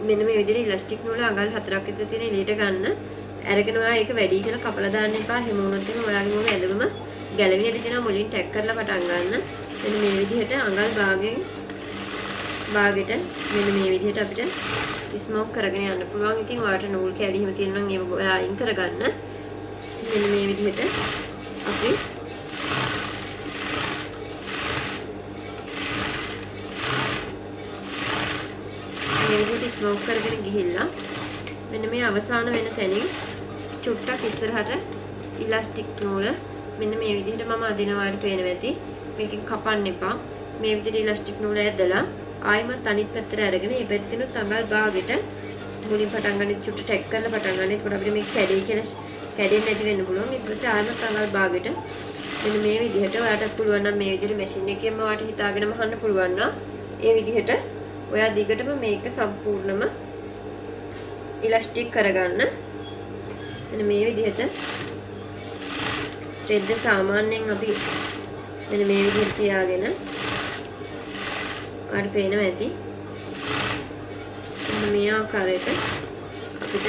මෙන්න මේ විදිහට ඉලාස්ටික් නූල අඟල් 4ක් විතර තියෙන එළියට ගන්න. අරගෙන ඔයා ඒක වැඩි කියලා කපලා දාන්න එපා. එහෙම වුණොත් එimhe ඔයාගේ මොන ඇඳුම ගැලවියට දෙනවා මුලින් ටැග් කරලා පටන් ගන්න. මෙන්න මේ විදිහට අඟල් භාගෙට මෙන්න මේ විදිහට අපිට ස්මෝක් කරගෙන යන්න පුළුවන්. ඉතින් ඔයාලට නූල් කැලි හිම තියෙනවා නම් ඒක ඔයා අයින් කරගන්න. මෙන්න මේ විදිහට අපි මේ විදිහට ස්මෝක් කරගෙන ගිහිල්ලා මෙන්න මේ අවසාන වෙන තැනින් චුට්ටක් ඉස්සරහට ඉලාස්ටික් නූල මෙන්න මේ විදිහට මම අදිනවා වඩ පේනවා ඇති. මේකෙන් කපන්න එපා. මේ විදිහට ඉලාස්ටික් නූල ඇදලා ආයිමත් අනිත් පැත්තට අරගෙන මේ පැත්තෙනුත් අඟල් භාගෙට මුලින් පටන් ගන්න චුට්ට ටැග් කරලා පටන් ගන්න. ඒකට අපිට මේක කැඩේ කියලා කැඩෙන්නේ නැති වෙන්න පුළුවන්. ඊට පස්සේ ආයිමත් අඟල් භාගෙට මෙන්න මේ විදිහට ඔයාලට පුළුවන් නම් මේ විදිහට මැෂින් එකෙන්ම ඔයාලට හිතාගෙන මහන්න පුළුවන් නම් ඒ විදිහට ඔයා දිගටම මේක සම්පූර්ණම ඉලාස්ටික් කරගන්න. මෙන්න මේ විදිහට රෙද්ද සාමාන්‍යයෙන් අපි මෙන්න මේ විදිහට තියාගෙන අර පේනවා ඇති. මේ ආකාරයට අපිට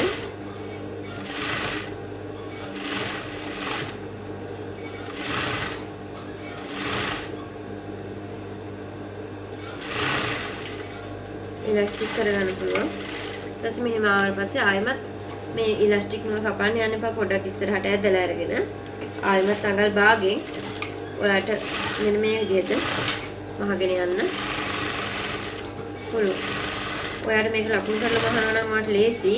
ඉලාස්ටික් කරගන්න පුළුවන්. ඊට මෙහෙම ආවට පස්සේ ආයෙමත් මේ ඉලාස්ටික් නූල කපන්න යන්න එපා. පොඩ්ඩක් ඉස්සරහට ඇදලා අරගෙන ආයෙමත් අඟල් භාගයෙන් ඔයාලට මෙන්න මේ විදිහට මහගෙන යන්න පුළුවන්. ඔයාලට මේක ලකුණු කරලා මහනවා නම් ඔයාලට ලේසි.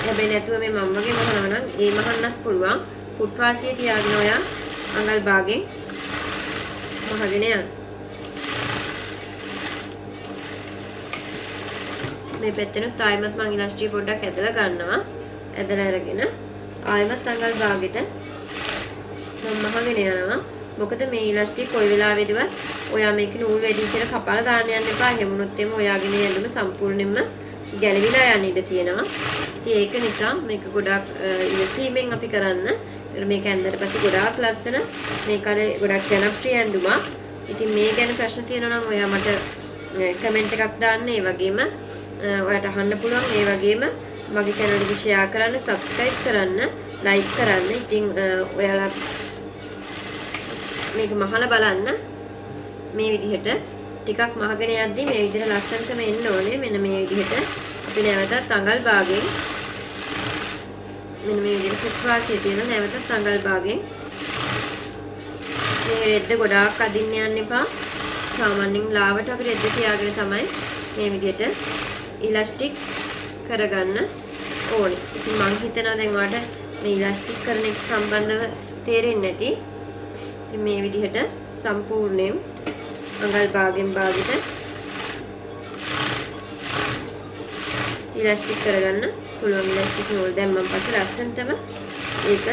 හැබැයි නැතුව මේ මම වගේ මහනවා නම් ඒ මහන්නත් පුළුවන්. ෆුට් වාසිය තියාගෙන ඔයා අඟල් භාගයෙන් මහගෙන යන්න. මේ පැත්තෙනුත් ආයෙමත් මම ඉලාස්ටික් පොඩ්ඩක් ඇදලා ගන්නවා. ඇදලා අරගෙන ආයෙමත් අඟල් භාගෙට මම මහගෙන යනවා. මොකද මේ ඉලාස්ටික් කොයි වෙලාවෙදිවත් ඔයා මේක නූල් වැඩි කියලා කපලා දාන්න යන්න එපා. එහෙම වුණොත් එimhe ඔයාගේ මේ ඇඳුම සම්පූර්ණයෙන්ම ගැලවිලා යන්න ඉඩ තියෙනවා. ඉතින් ඒක නිසා මේක ගොඩාක් ඉවසීමෙන් අපි කරන්න. මේක ඇඳලා පස්සේ ගොඩාක් ලස්සන මේක අර ගොඩාක් ජනප්‍රිය ඇඳුමක්. ඉතින් මේ ගැන ප්‍රශ්න තියෙනවා නම් ඔයා මට කමෙන්ට් එකක් දාන්න. ඒ වගේම ඔයාලට අහන්න පුළුවන්. ඒ වගේම මගේ channel එක share කරන්න, subscribe කරන්න, like කරන්න. ඉතින් ඔයාලා මේක මහලා බලන්න. මේ විදිහට ටිකක් මහගෙන යද්දී මේ විදිහට ලස්සනටම එන්න ඕනේ. මෙන්න මේ විදිහට අපි නැවතත් අඟල් භාගයෙන් මෙන්න මේ විදිහට ෆුට් වාසිය තියෙන නැවතත් අඟල් භාගයෙන් මේ රෙද්ද ගොඩාක් අදින්න යන්න එපා. සාමාන්‍යයෙන් ලාවට අපි රෙද්ද තියාගෙන තමයි මේ විදිහට ඉලාස්ටික් කරගන්න ඕනේ. ඉතින් මම හිතනවා දැන් ඔයාලට මේ ඉලාස්ටික් කරන එක සම්බන්ධව තේරෙන්නේ නැති. ඉතින් මේ විදිහට සම්පූර්ණයෙන් අඟල් භාගෙන් භාගෙට ඉලාස්ටික් කරගන්න පුළුවන්. ඉලාස්ටික් නූල් දැම්මන් පස්සේ ලස්සනටම ඒක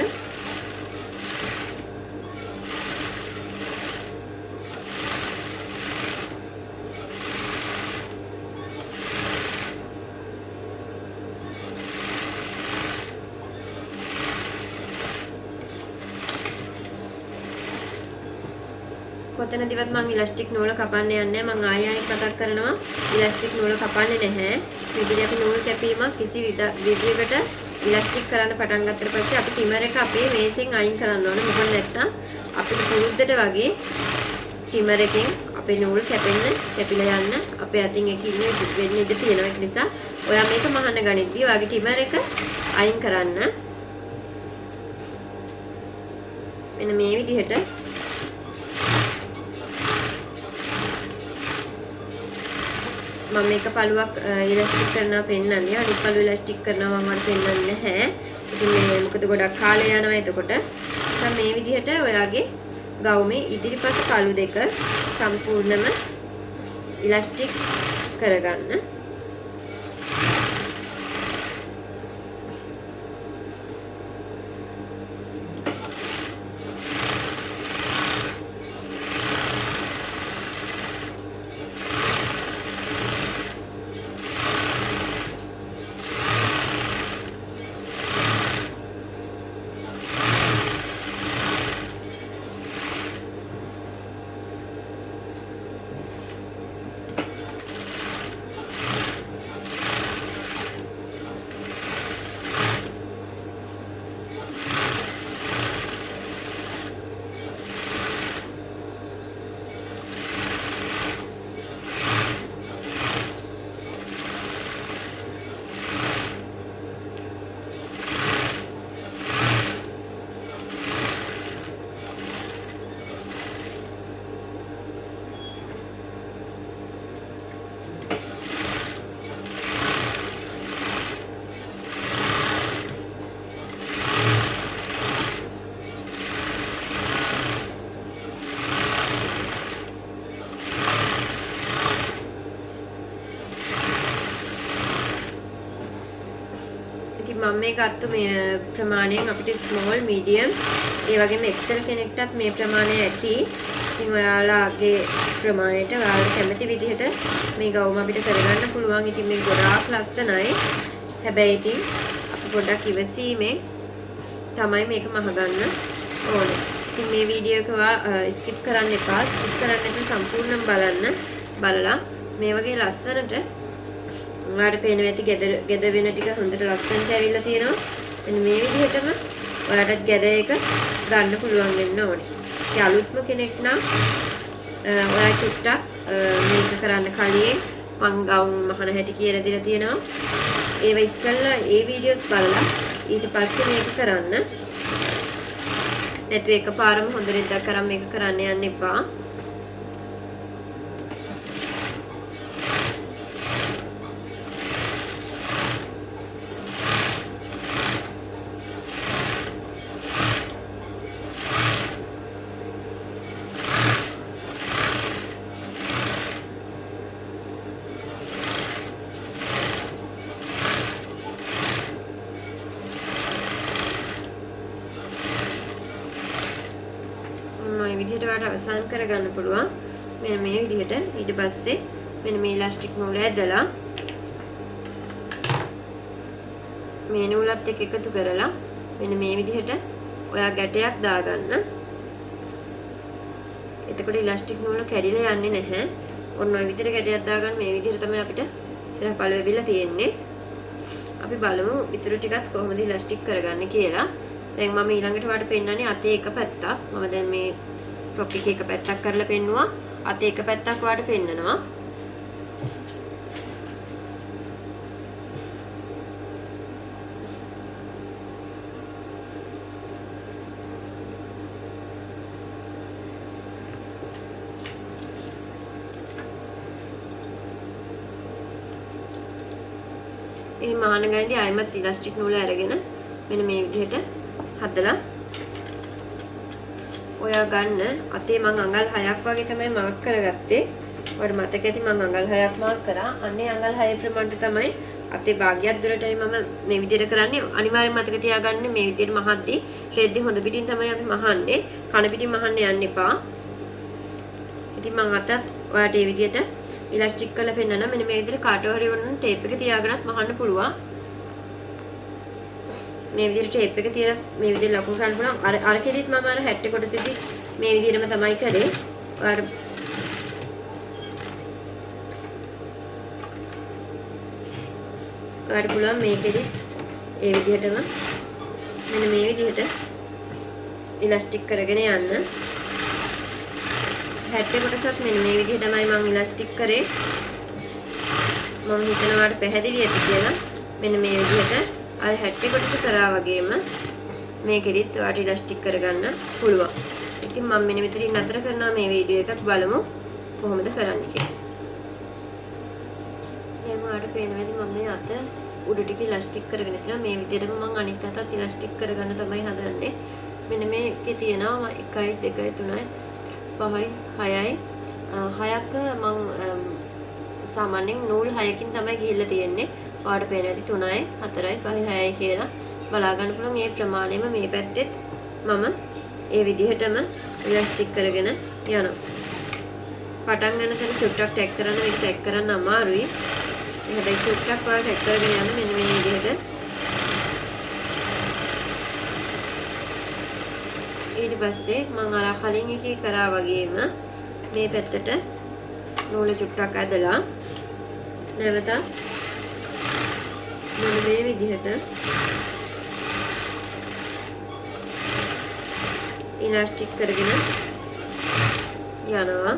කොතනදිවත් මම ඉලාස්ටික් නූල කපන්න යන්නේ නැහැ. මම ආයෙත් මතක් කරනවා ඉලාස්ටික් නූල කපන්නේ නැහැ. මේකදී අපි නූල් කැපීමක් කිසි විදියකට ඉලාස්ටික් කරන්න පටන් ගත්තට පස්සේ අපි ටිමර් එක අපේ මේසෙන් අයින් කරන්න ඕනේ. මොකද නැත්තම් අපිට පුරුද්දට වගේ ටිමර් එකෙන් අපේ නූල් කැපිලා යන්න අපේ අතින් එක වෙන්න ඉඩ තියෙනවා. ඒක නිසා ඔයා මේක මහන්න ගනිද්දී ඔයාගේ ටිමර් එක අයින් කරන්න. මෙන්න මේ විදිහට මම මේක පළුවක් ඉලාස්ටික් කරනවා පෙන්නන්නේ. අනිත් පළුව ඉලාස්ටික් කරනවා මම මට පෙන්නන්නේ නැහැ. ඉතින් මේ මොකද ගොඩක් කාලය යනවා එතකොට. දැන් මේ විදිහට ඔයාගේ ගවුමේ ඉදිරිපස පළු දෙක සම්පූර්ණම ඉලාස්ටික් කරගන්න. ඉතින් මම මේ ගත්ත මේ ප්‍රමාණයෙන් අපිට ස්මෝල් මීඩියම් ඒ වගේම එක්සල් කෙනෙක්ටත් මේ ප්‍රමාණය ඇති. ඉතින් ඔයාලගේ ප්‍රමාණයට ඔයාලට කැමති විදිහට මේ ගවුම අපිට කරගන්න පුළුවන්. ඉතින් මේක ගොඩාක් ලස්සනයි. හැබැයි ඉතින් අපි පොඩ්ඩක් ඉවසීමෙන් තමයි මේක මහගන්න ඕනේ. ඉතින් මේ වීඩියෝ එක ස්කිප් කරන්න එපා. ස්කිප් කරන්න නැතුව සම්පූර්ණයෙන් බලලා මේ වගේ ලස්සනට ඔයාලට පේනවා ඇති ගෙද වෙන ටික හොඳට ලස්සනට ඇවිල්ලා තියෙනවා. එන්න මේ විදිහටම ඔයාලට ගෙද එක ගන්න පුළුවන් වෙන්න ඕනේ. ඉතින් අලුත්ම කෙනෙක් නම් ඔයා චුට්ටක් මේක කරන්න කලින් මං ගවුම් මහන හැටි කියලා දීලා තියෙනවා. ඒව ඉස්සෙල්ලා ඒ වීඩියෝස් බලලා ඊට පස්සේ මේක කරන්න. නැත්නම් එකපාරම හොඳ රෙද්දක් කරන් මේක කරන්න යන්න එපා. මේ විදිහට වාට අවසන් කරගන්න පුළුවන්. මෙන්න මේ විදිහට ඊට පස්සේ මෙන්න මේ ඉලාස්ටික් නූල ඇදලා මේ නූලත් එක්ක එකතු කරලා මෙන්න මේ විදිහට ඔයා ගැටයක් දාගන්න. එතකොට ඉලාස්ටික් නූල කැඩිලා යන්නේ නැහැ. ඔන්න ඔය විදිහට ගැටයක් දාගන්න. මේ විදිහට තමයි අපිට ඉස්සරහ පළවෙවිලා තියෙන්නේ. අපි බලමු ඊටු ටිකත් කොහොමද ඉලාස්ටික් කරගන්නේ කියලා. දැන් මම ඊළඟට වාට පෙන්නන්නේ අතේ එක පැත්තක්. මම දැන් මේ ටොප් එකේ එක පැත්තක් කරලා පෙන්නුවා. අතේ එක පැත්තක් වාට පෙන්නනවා. මේ මහාන ගෑන්දී ආයෙමත් ඉලාස්ටික් නූල අරගෙන මෙන්න මේ විදිහට හදලා ඔයා ගන්න. අතේ මං අඟල් 6ක් වගේ තමයි මාක් කරගත්තේ. ඔයාලට මතක ඇති මං අඟල් 6ක් මාක් කරා. අන්නේ අඟල් 6 ප්‍රමාණයට තමයි අතේ භාගයක් දුරටයි මම මේ විදිහට කරන්නේ. අනිවාර්යෙන් මතක තියාගන්න මේ විදිහට මහද්දී රෙද්දි හොඳ පිටින් තමයි අපි මහන්නේ. කන පිටින් මහන්න යන්න එපා. ඉතින් මං අතත් ඔයාලට මේ විදිහට ඉලාස්ටික් කරලා පෙන්නනවා. මෙන්න මේ විදිහට කාටෝ හරි වුණොත් ටේප් එක තියාගෙනත් මහන්න පුළුවන්. මේ විදිහට ටේප් එක තියලා මේ විදිහට ලකුණු කරන්න පුළුවන්. අර කෙලිත් මම අර හැට් එක කොටසෙදි මේ විදිහටම තමයි කරේ. ඔයාලට පුළුවන් මේකෙදි ඒ විදිහටම මෙන්න මේ විදිහට ඉලාස්ටික් කරගෙන යන්න. හැට් එක කොටසත් මෙන්න මේ විදිහටමයි මම ඉලාස්ටික් කරේ. මම හිතනවා ඔයාලට පැහැදිලි ඇති කියලා. මෙන්න මේ විදිහට අර හැට් එක කොටස කරා වගේම මේකෙදිත් ඔයාලට ඉලාස්ටික් කරගන්න පුළුවන්. ඉතින් මම මෙන්න මෙතනින් නතර කරනවා මේ වීඩියෝ එකත් බලමු කොහොමද කරන්නේ කියලා. දැන් ඔයාලට පේනවාද මම මේ අත උඩ ටික ඉලාස්ටික් කරගෙන ඉතින් මේ විදිහටම මම අනිත් අතත් ඉලාස්ටික් කරගන්න තමයි හදන්නේ. මෙන්න මේකේ තියෙනවා 1 2 3 5යි 6යි 6ක මම සාමාන්‍යයෙන් නූල් 6කින් තමයි ගිහිල්ලා තියෙන්නේ. ඔයාලට පේනවාද 3යි 4යි 5යි 6යි කියලා බලා ගන්න පුළුවන්. මේ ප්‍රමාණයම මේ පැත්තෙත් මම ඒ විදිහටම ඉලාස්ටික් කරගෙන යනවා. පටන් ගන්න තැන චුට්ටක් ටැක් කරන්න. මේක ටැක් කරන්න අමාරුයි. හැබැයි චුට්ටක් වල ටැක් කරගෙන යන්න මෙන්න මේ විදිහට. ඊට පස්සේ මම අර කලින් එකේ කරා වගේම මේ පැත්තට නූල චුට්ටක් ඇදලා නැවත මෙන්න මේ විදිහට ඉලාස්ටික් කරගෙන යනවා.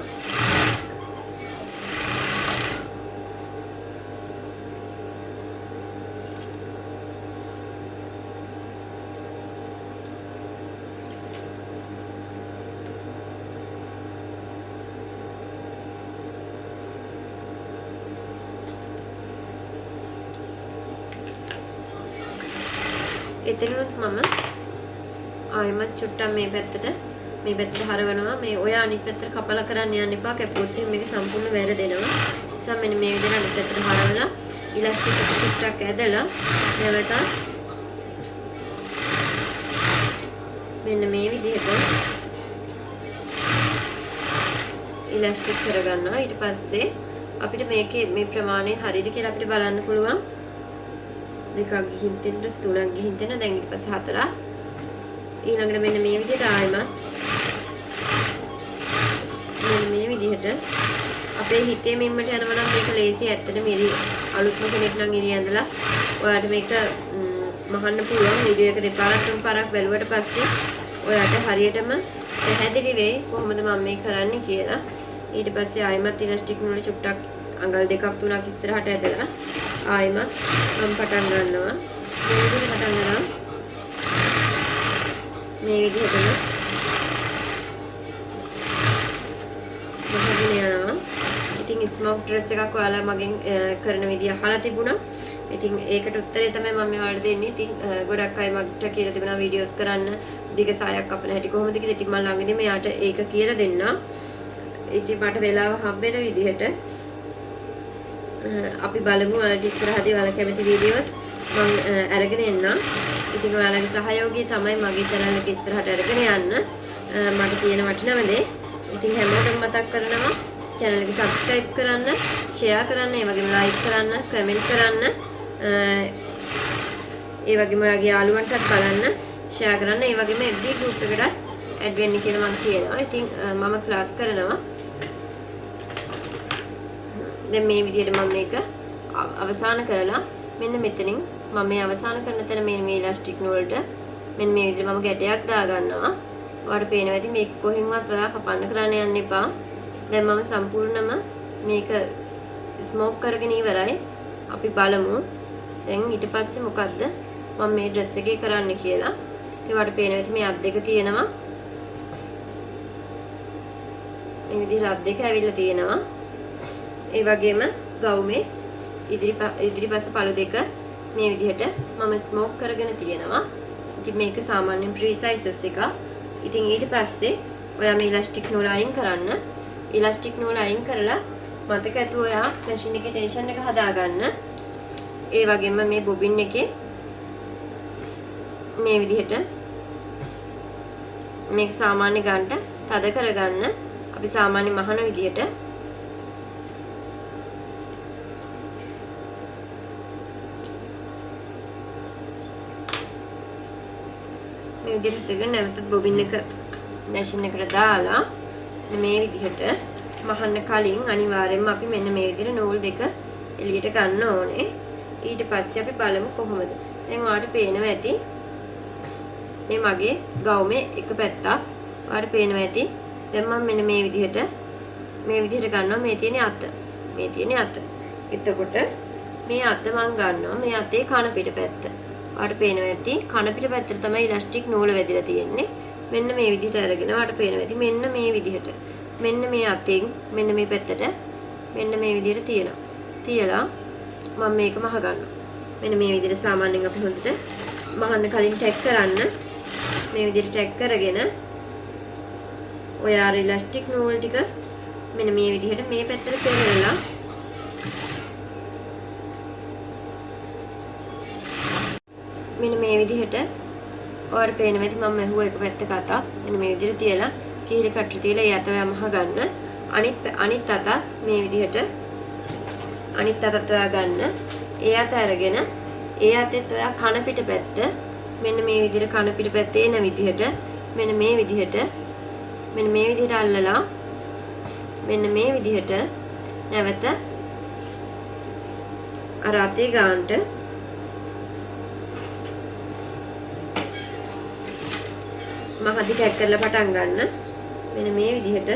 එතනොත් මම ආයෙමත් චුට්ටක් මේ පැත්තට හරවනවා. මේ ඔය අනිත් පැත්තට කපලා කරන්න යන්න එපා. කැපුවොත් මේක සම්පූර්ණ වැරදෙනවා. නිසා මෙන්න මේ විදිහට අනිත් පැත්තට හරවලා ඉලාස්ටික් එක චුට්ටක් ඇදලා නැවත මෙන්න මේ විදිහට ඉලාස්ටික් කරගන්නවා. ඊට පස්සේ අපිට මේකේ මේ ප්‍රමාණය හරියද කියලා අපිට බලන්න පුළුවන්. දෙකක් ගිහින් තියෙන තුනක් ගිහින් තියෙන දැන් ඊට පස්සේ හතරක්. ඊළඟට මෙන්න මේ විදිහට ආයෙමත් මෙන්න මේ විදිහට අපේ හිතේ මෙම්මට යනවා නම් මේක ලේසි. ඇත්තටම ඉරි අලුත්ම කෙනෙක් නම් ඉරි ඇඳලා ඔයාලට මේක මහන්න පුළුවන්. වීඩියෝ එක දෙපාරක් තුන් පාරක් බැලුවට පස්සේ ඔයාලට හරියටම පැහැදිලි වෙයි කොහොමද මම මේ කරන්නේ කියලා. ඊට පස්සේ ආයෙමත් ඉලාස්ටික් නූල චුට්ටක් අඟල් දෙකක් තුනක් ඉස්සරහට ඇදලා ආයෙමත් මම පටන් ගන්නවා. මේ විදිහට පටන් ගන්නවා. මේ විදිහටම මහගෙන යනවා. ඉතින් ස්මෝක් ඩ්‍රෙස් එකක් ඔයාලා මගෙන් කරන විදිය අහලා තිබුණා. ඉතින් ඒකට උත්තරේ තමයි මම ඔයාලට දෙන්නේ. ඉතින් ගොඩක් අය මට කියලා තිබුණා වීඩියෝස් කරන්න දිග සායක් අපන හැටි කොහොමද කියලා. ඉතින් මම ළඟදී මෙයාට ඒක කියලා දෙන්නම්. ඉතින් මට වෙලාව හම්බෙන විදිහට අපි බලමු ඔයාලට ඉස්සරහදී ඔයාලා කැමති වීඩියෝස් මම අරගෙන එන්නම්. ඉතින් ඔයාලගේ සහයෝගය තමයි මගේ channel එක ඉස්සරහට අරගෙන යන්න මට තියෙන වටිනම දේ. ඉතින් හැමෝටම මතක් කරනවා channel එක subscribe කරන්න, share කරන්න, ඒ වගේම like කරන්න, comment කරන්න. ඒ වගේම ඔයාගේ යාළුවන්ටත් බලන්න, share කරන්න. ඒ වගේම FB group එකට add වෙන්න කියලා මම කියනවා. ඉතින් මම class කරනවා. දැන් මේ විදිහට මම මේක අවසන් කරලා මෙන්න මෙතනින් මම මේ අවසන් කරන තැන මේ ඉලාස්ටික් නූලට මෙන්න මේ විදිහට මම ගැටයක් දා ගන්නවා. ඔයාලට පේනවා ඇති මේක කොහෙන්වත් ඔයා කපන්න කරන්න යන්න එපා. දැන් මම සම්පූර්ණම මේක ස්මෝක් කරගෙන ඉවරයි. අපි බලමු දැන් ඊට පස්සේ මොකද්ද මම මේ ඩ්‍රෙස් එකේ කරන්න කියලා. ඉතින් ඔයාලට පේනවා ඇති මේ අත් දෙක තියෙනවා. මේ විදිහට අත් දෙක ඇවිල්ලා තියෙනවා. ඒ වගේම ගවුමේ ඉදිරිපස පළු දෙක මේ විදිහට මම ස්මෝක් කරගෙන තියෙනවා. ඉතින් මේක සාමාන්‍යයෙන් ප්‍රී සයිසස් එක. ඉතින් ඊට පස්සේ ඔයා මේ ඉලාස්ටික් නූල අයින් කරන්න. ඉලාස්ටික් නූල අයින් කරලා මතක ඇතුව ඔයා මැෂින් එකේ ටෙන්ෂන් එක හදාගන්න. ඒ වගේම මේ බොබින් එකේ මේ විදිහට මේක සාමාන්‍ය ගන්නට තද කරගන්න. අපි සාමාන්‍ය මහන විදිහට මේ විදිහට දෙක නැවත බොබින් එක මැෂින් එකට දාලා මේ විදිහට මහන්න කලින් අනිවාර්යයෙන්ම අපි මෙන්න මේ විදිහට නූල් දෙක එළියට ගන්න ඕනේ. ඊට පස්සේ අපි බලමු කොහොමද. දැන් ඔයාලට පේනවා ඇති මේ මගේ ගවුමේ එක පැත්තක් ඔයාලට පේනවා ඇති. දැන් මම මෙන්න මේ විදිහට ගන්නවා. මේ තියෙන අත. මේ තියෙන අත. එතකොට මේ අත මම ගන්නවා. මේ අතේ කන පිට පැත්ත. ඔයාලට පේනවා ඇති කන පිට පැත්තට තමයි ඉලාස්ටික් නූල වැදිලා තියෙන්නේ. මෙන්න මේ විදිහට අරගෙන ඔයාලට පේනවා ඇති මෙන්න මේ විදිහට. මෙන්න මේ අතෙන් මෙන්න මේ පැත්තට මෙන්න මේ විදිහට තියනවා. තියලා මම මේක මහ ගන්නවා. මෙන්න මේ විදිහට සාමාන්‍යයෙන් අපි හොඳට මහන්න කලින් ටැග් කරන්න. මේ විදිහට ටැග් කරගෙන ඔය අර ඉලාස්ටික් නූල් ටික මෙන්න මේ විදිහට මේ පැත්තට පෙරලලා මෙන්න මේ විදිහට ඔයාලට පේනවා ඇති මම මහුව එක පැත්තක අතක් මෙන්න මේ විදිහට තියලා කීලි කට්ටි තියලා ඒ අත ඔයා මහ ගන්න. අනිත් අත මේ විදිහට අනිත් අතත් ඔයා ගන්න. ඒ අත අරගෙන ඒ අතෙත් ඔයා කන පිට පැත්ත මෙන්න මේ විදිහට කන පිට පැත්තේ එන විදිහට මෙන්න මේ විදිහට අල්ලලා මෙන්න මේ විදිහට නැවත අර අතේ ගන්නට මහදි ටැග් කරලා පටන් ගන්න. මෙන්න මේ විදිහට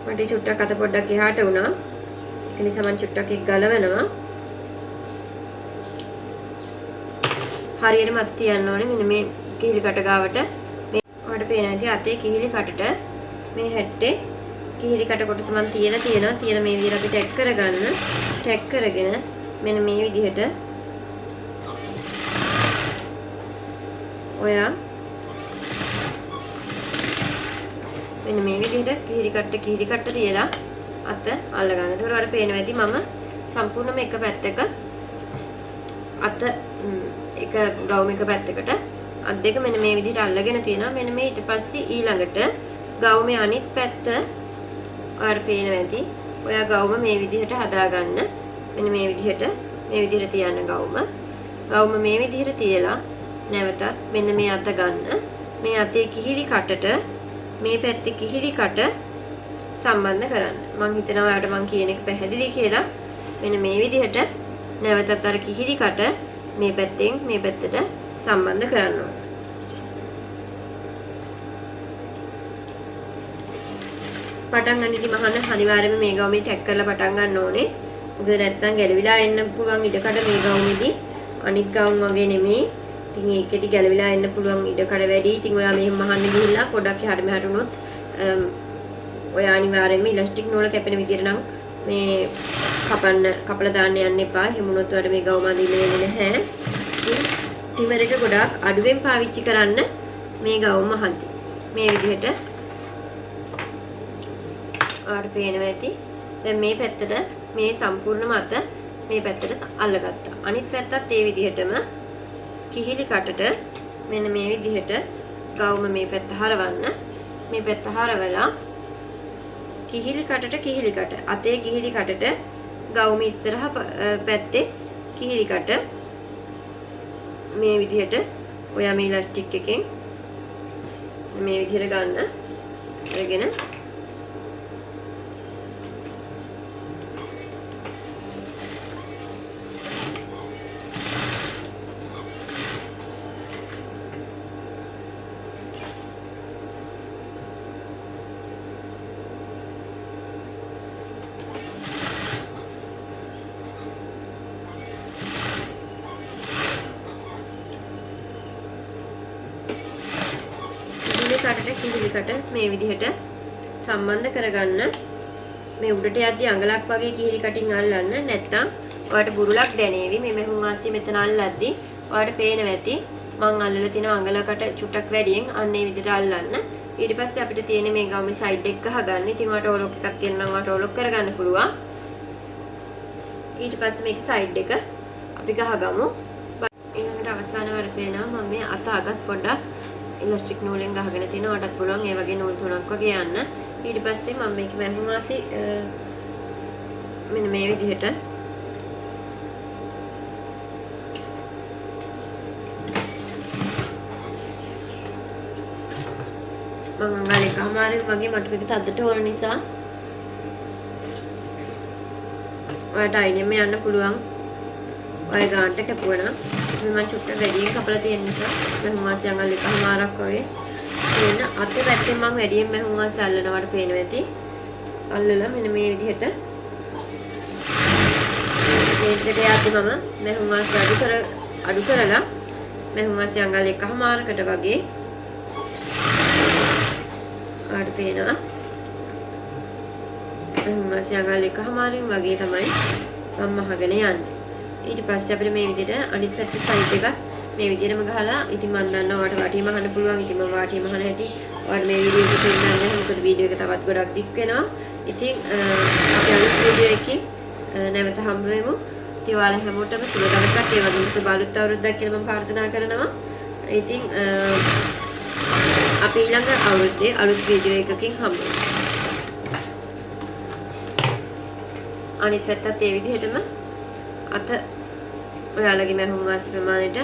මට චුට්ටක් අත පොඩ්ඩක් එහාට වුණා. ඒ නිසා මම චුට්ටක් එක් ගලවනවා. හරියට මත තියන්න ඕනේ. මෙන්න මේ කිහිලි කට ගාවට මේ ඔයාලට පේන ඇති අතේ කිහිලි කටට මේ හැට්ටේ කිහිලි කට කොටස මම තියෙනවා. තියෙන මේ විදිහට අපි ටැග් කරගන්න. ටැග් කරගෙන මෙන්න මේ විදිහට ඔයා මෙන්න මේ විදිහට විදිහට කිහිලි කට්ට තියලා අත අල්ල ගන්න. ඒතකොට ඔයාලට පේනවා ඇති මම සම්පූර්ණයෙන්ම එක පැත්තක අත එක ගවුම එක පැත්තකට අත් දෙක මෙන්න මේ විදිහට අල්ලගෙන තියෙනවා. මෙන්න මේ ඊට පස්සේ ඊළඟට ගවුමේ අනිත් පැත්ත ඔයාලට පේනවා ඇති. ඔයා ගවුම මේ විදිහට හදාගන්න. මෙන්න මේ විදිහට තියන්න ගවුම. ගවුම මේ විදිහට තියලා නැවතත් මෙන්න මේ අත ගන්න. මේ අතේ කිහිලි කටට මේ පැත්තේ කිහිලි කට සම්බන්ධ කරන්න. මම හිතනවා ඔයාලට මම කියන එක පැහැදිලි කියලා. මෙන්න මේ විදිහට නැවතත් අර කිහිලි කට මේ පැත්තෙන් මේ පැත්තට සම්බන්ධ කරන්න ඕන. පටන් ගන්න ඉතින් මහන්න අනිවාර්යයෙන්ම මේ ගවුමේ ටැග් කරලා පටන් ගන්න ඕනේ. මොකද නැත්තම් ගැලවිලා එන්න පුළුවන් ඉඩකඩ මේ ගවුමේදී අනිත් ගවුම් වගේ නෙමෙයි. ඉතින් ඒකෙදි ගැලවිලා එන්න පුළුවන් ඉඩකඩ වැඩි. ඉතින් ඔයා මෙහෙම මහන්න ගිහිල්ලා පොඩක් එහාට මෙහාට වුණොත් ඔයා අනිවාර්යයෙන්ම ඉලාස්ටික් නූල කැපෙන විදිහට නම් මේ කපලා දාන්න යන්න එපා. එහෙම වුණොත් ඔයාලට මේ ගවුම අදින්න වෙන්නේ නැහැ. ඉතින් ටිමර් එක ගොඩාක් අඩුවෙන් පාවිච්චි කරන්න මේ ගවුම අහද්දි. මේ විදිහට ආට පේනවා ඇති. දැන් මේ පැත්තට මේ සම්පූර්ණම අත මේ පැත්තට අල්ලගත්තා. අනිත් පැත්තත් ඒ විදිහටම කිහිලි කටට මෙන්න මේ විදිහට ගවුම මේ පැත්ත හරවන්න. මේ පැත්ත හරවලා කිහිලි කට අතේ කිහිලි කටට ගවුම ඉස්සරහා පැත්තේ කිහිලි කට මේ විදිහට ඔයා මේ ඉලාස්ටික් එකෙන් මේ විදිහට ගන්න. අරගෙන කිහිලි කට මේ විදිහට සම්බන්ධ කරගන්න. මේ උඩට යද්දි අඟලක් වගේ කිහිලි කටින් අල්ලන්න. නැත්නම් ඔයාලට බුරුලක් දැනේවි. මේ මෙහුන් ආසිය මෙතන අල්ලද්දි ඔයාලට පේනවා ඇති මං අල්ලලා තියෙන අඟලකට චුට්ටක් වැඩියෙන් අන්න ඒ විදිහට අල්ලන්න. ඊට පස්සේ අපිට තියෙන මේ ගවුමේ සයිඩ් එක ගහගන්න. ඉතින් ඔයාලට ඕලොක් එකක් තියෙනවා නම් ඔයාලට ඕලොක් කරගන්න පුළුවන්. ඊට පස්සේ මේක සයිඩ් එක අපි ගහගමු. ඊළඟට අවසාන වර පේනවා මම මේ අත අගත් පොඩ්ඩක් ඉලාස්ටික් නූලෙන් ගහගෙන තිනවා. ඔයාලට පුළුවන් ඒ වගේ නූල් තුනක් වගේ යන්න. ඊට පස්සේ මම මේක මැහුම් ආසි මෙන්න මේ විදිහට මම අඟලේ කමාරේ වගේ මට මේක තද්දට ඕන නිසා ඔයාලට අයිනෙම යන්න පුළුවන්. ඔය ගානට කැපුවා නම් මම චුට්ට වැඩියෙන් කපලා තියෙන නිසා මම ආසි අඟලේ කමාරක් වගේ එන අතේ පැත්තෙන් මම වැඩියෙන් මම ආසි අල්ලනවට පේනවා ඇති. අල්ලලා මෙන්න මේ විදිහට මේකට යද්දි මම මම ආසි අඩු කරලා මම ආසි අඟලේ කමාරකට වගේ ආට පේනවා. මම ආසි අඟලේ කමාරින් වගේ තමයි මම අහගෙන යන්නේ. ඊට පස්සේ අපිට මේ විදිහට අනිත් පැත්තේ සයිඩ් එක මේ විදිහටම ගහලා ඉතින් මම දන්නවා ඔයාලට වටියම අහන්න පුළුවන්. ඉතින් මම වටියම අහන හැටි ඔයාලට මේ වීඩියෝ එක පෙන්නන්න නැහැ. මොකද වීඩියෝ එක තවත් ගොඩක් දික් වෙනවා. ඉතින් අපි අලුත් වීඩියෝ එකකින් නැවත හම්බ වෙමු. ඉතින් ඔයාලා හැමෝටම සුබ දවසක්. ඒ වගේම සුබ අලුත් අවුරුද්දක් කියලා මම ප්‍රාර්ථනා කරනවා. ඉතින් අපි ඊළඟ අවුරුද්දේ අලුත් වීඩියෝ එකකින් හම්බ වෙමු. අනිත් පැත්තත් ඒ විදිහටම අත ඔයාලගේ මැහුම් ආසි ප්‍රමාණයට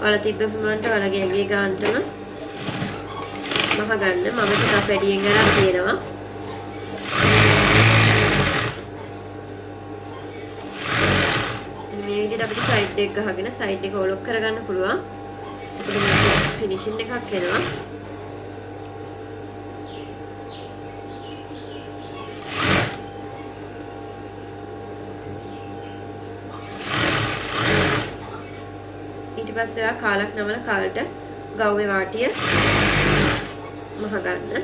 ඔයාලා තිබ්බ ප්‍රමාණයට ඔයාලගේ ඇඟේ ගානටම මහ ගන්න. මම ටිකක් වැඩියෙන් ගන්න තියෙනවා. මේ විදිහට අපිට සයිඩ් එක ගහගෙන සයිඩ් එක ඔලොක් කරගන්න පුළුවන්. අපිට මේක ෆිනිෂින් එකක් එනවා. ඊට පස්සේ ආ කාලක් නමල කාලට ගව්වේ වාටිය මහ ගන්න.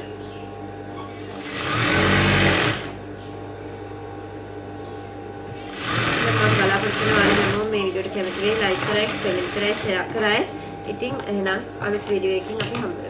මම බලාපොරොත්තු වෙනවා මේ වීඩියෝට කැමති වෙයි ලයික් කරයි, කමෙන්ට් කරයි, ෂෙයා කරයි. ඉතින් එහෙනම් අලුත් වීඩියෝ එකකින් අපි හම්බ වෙමු.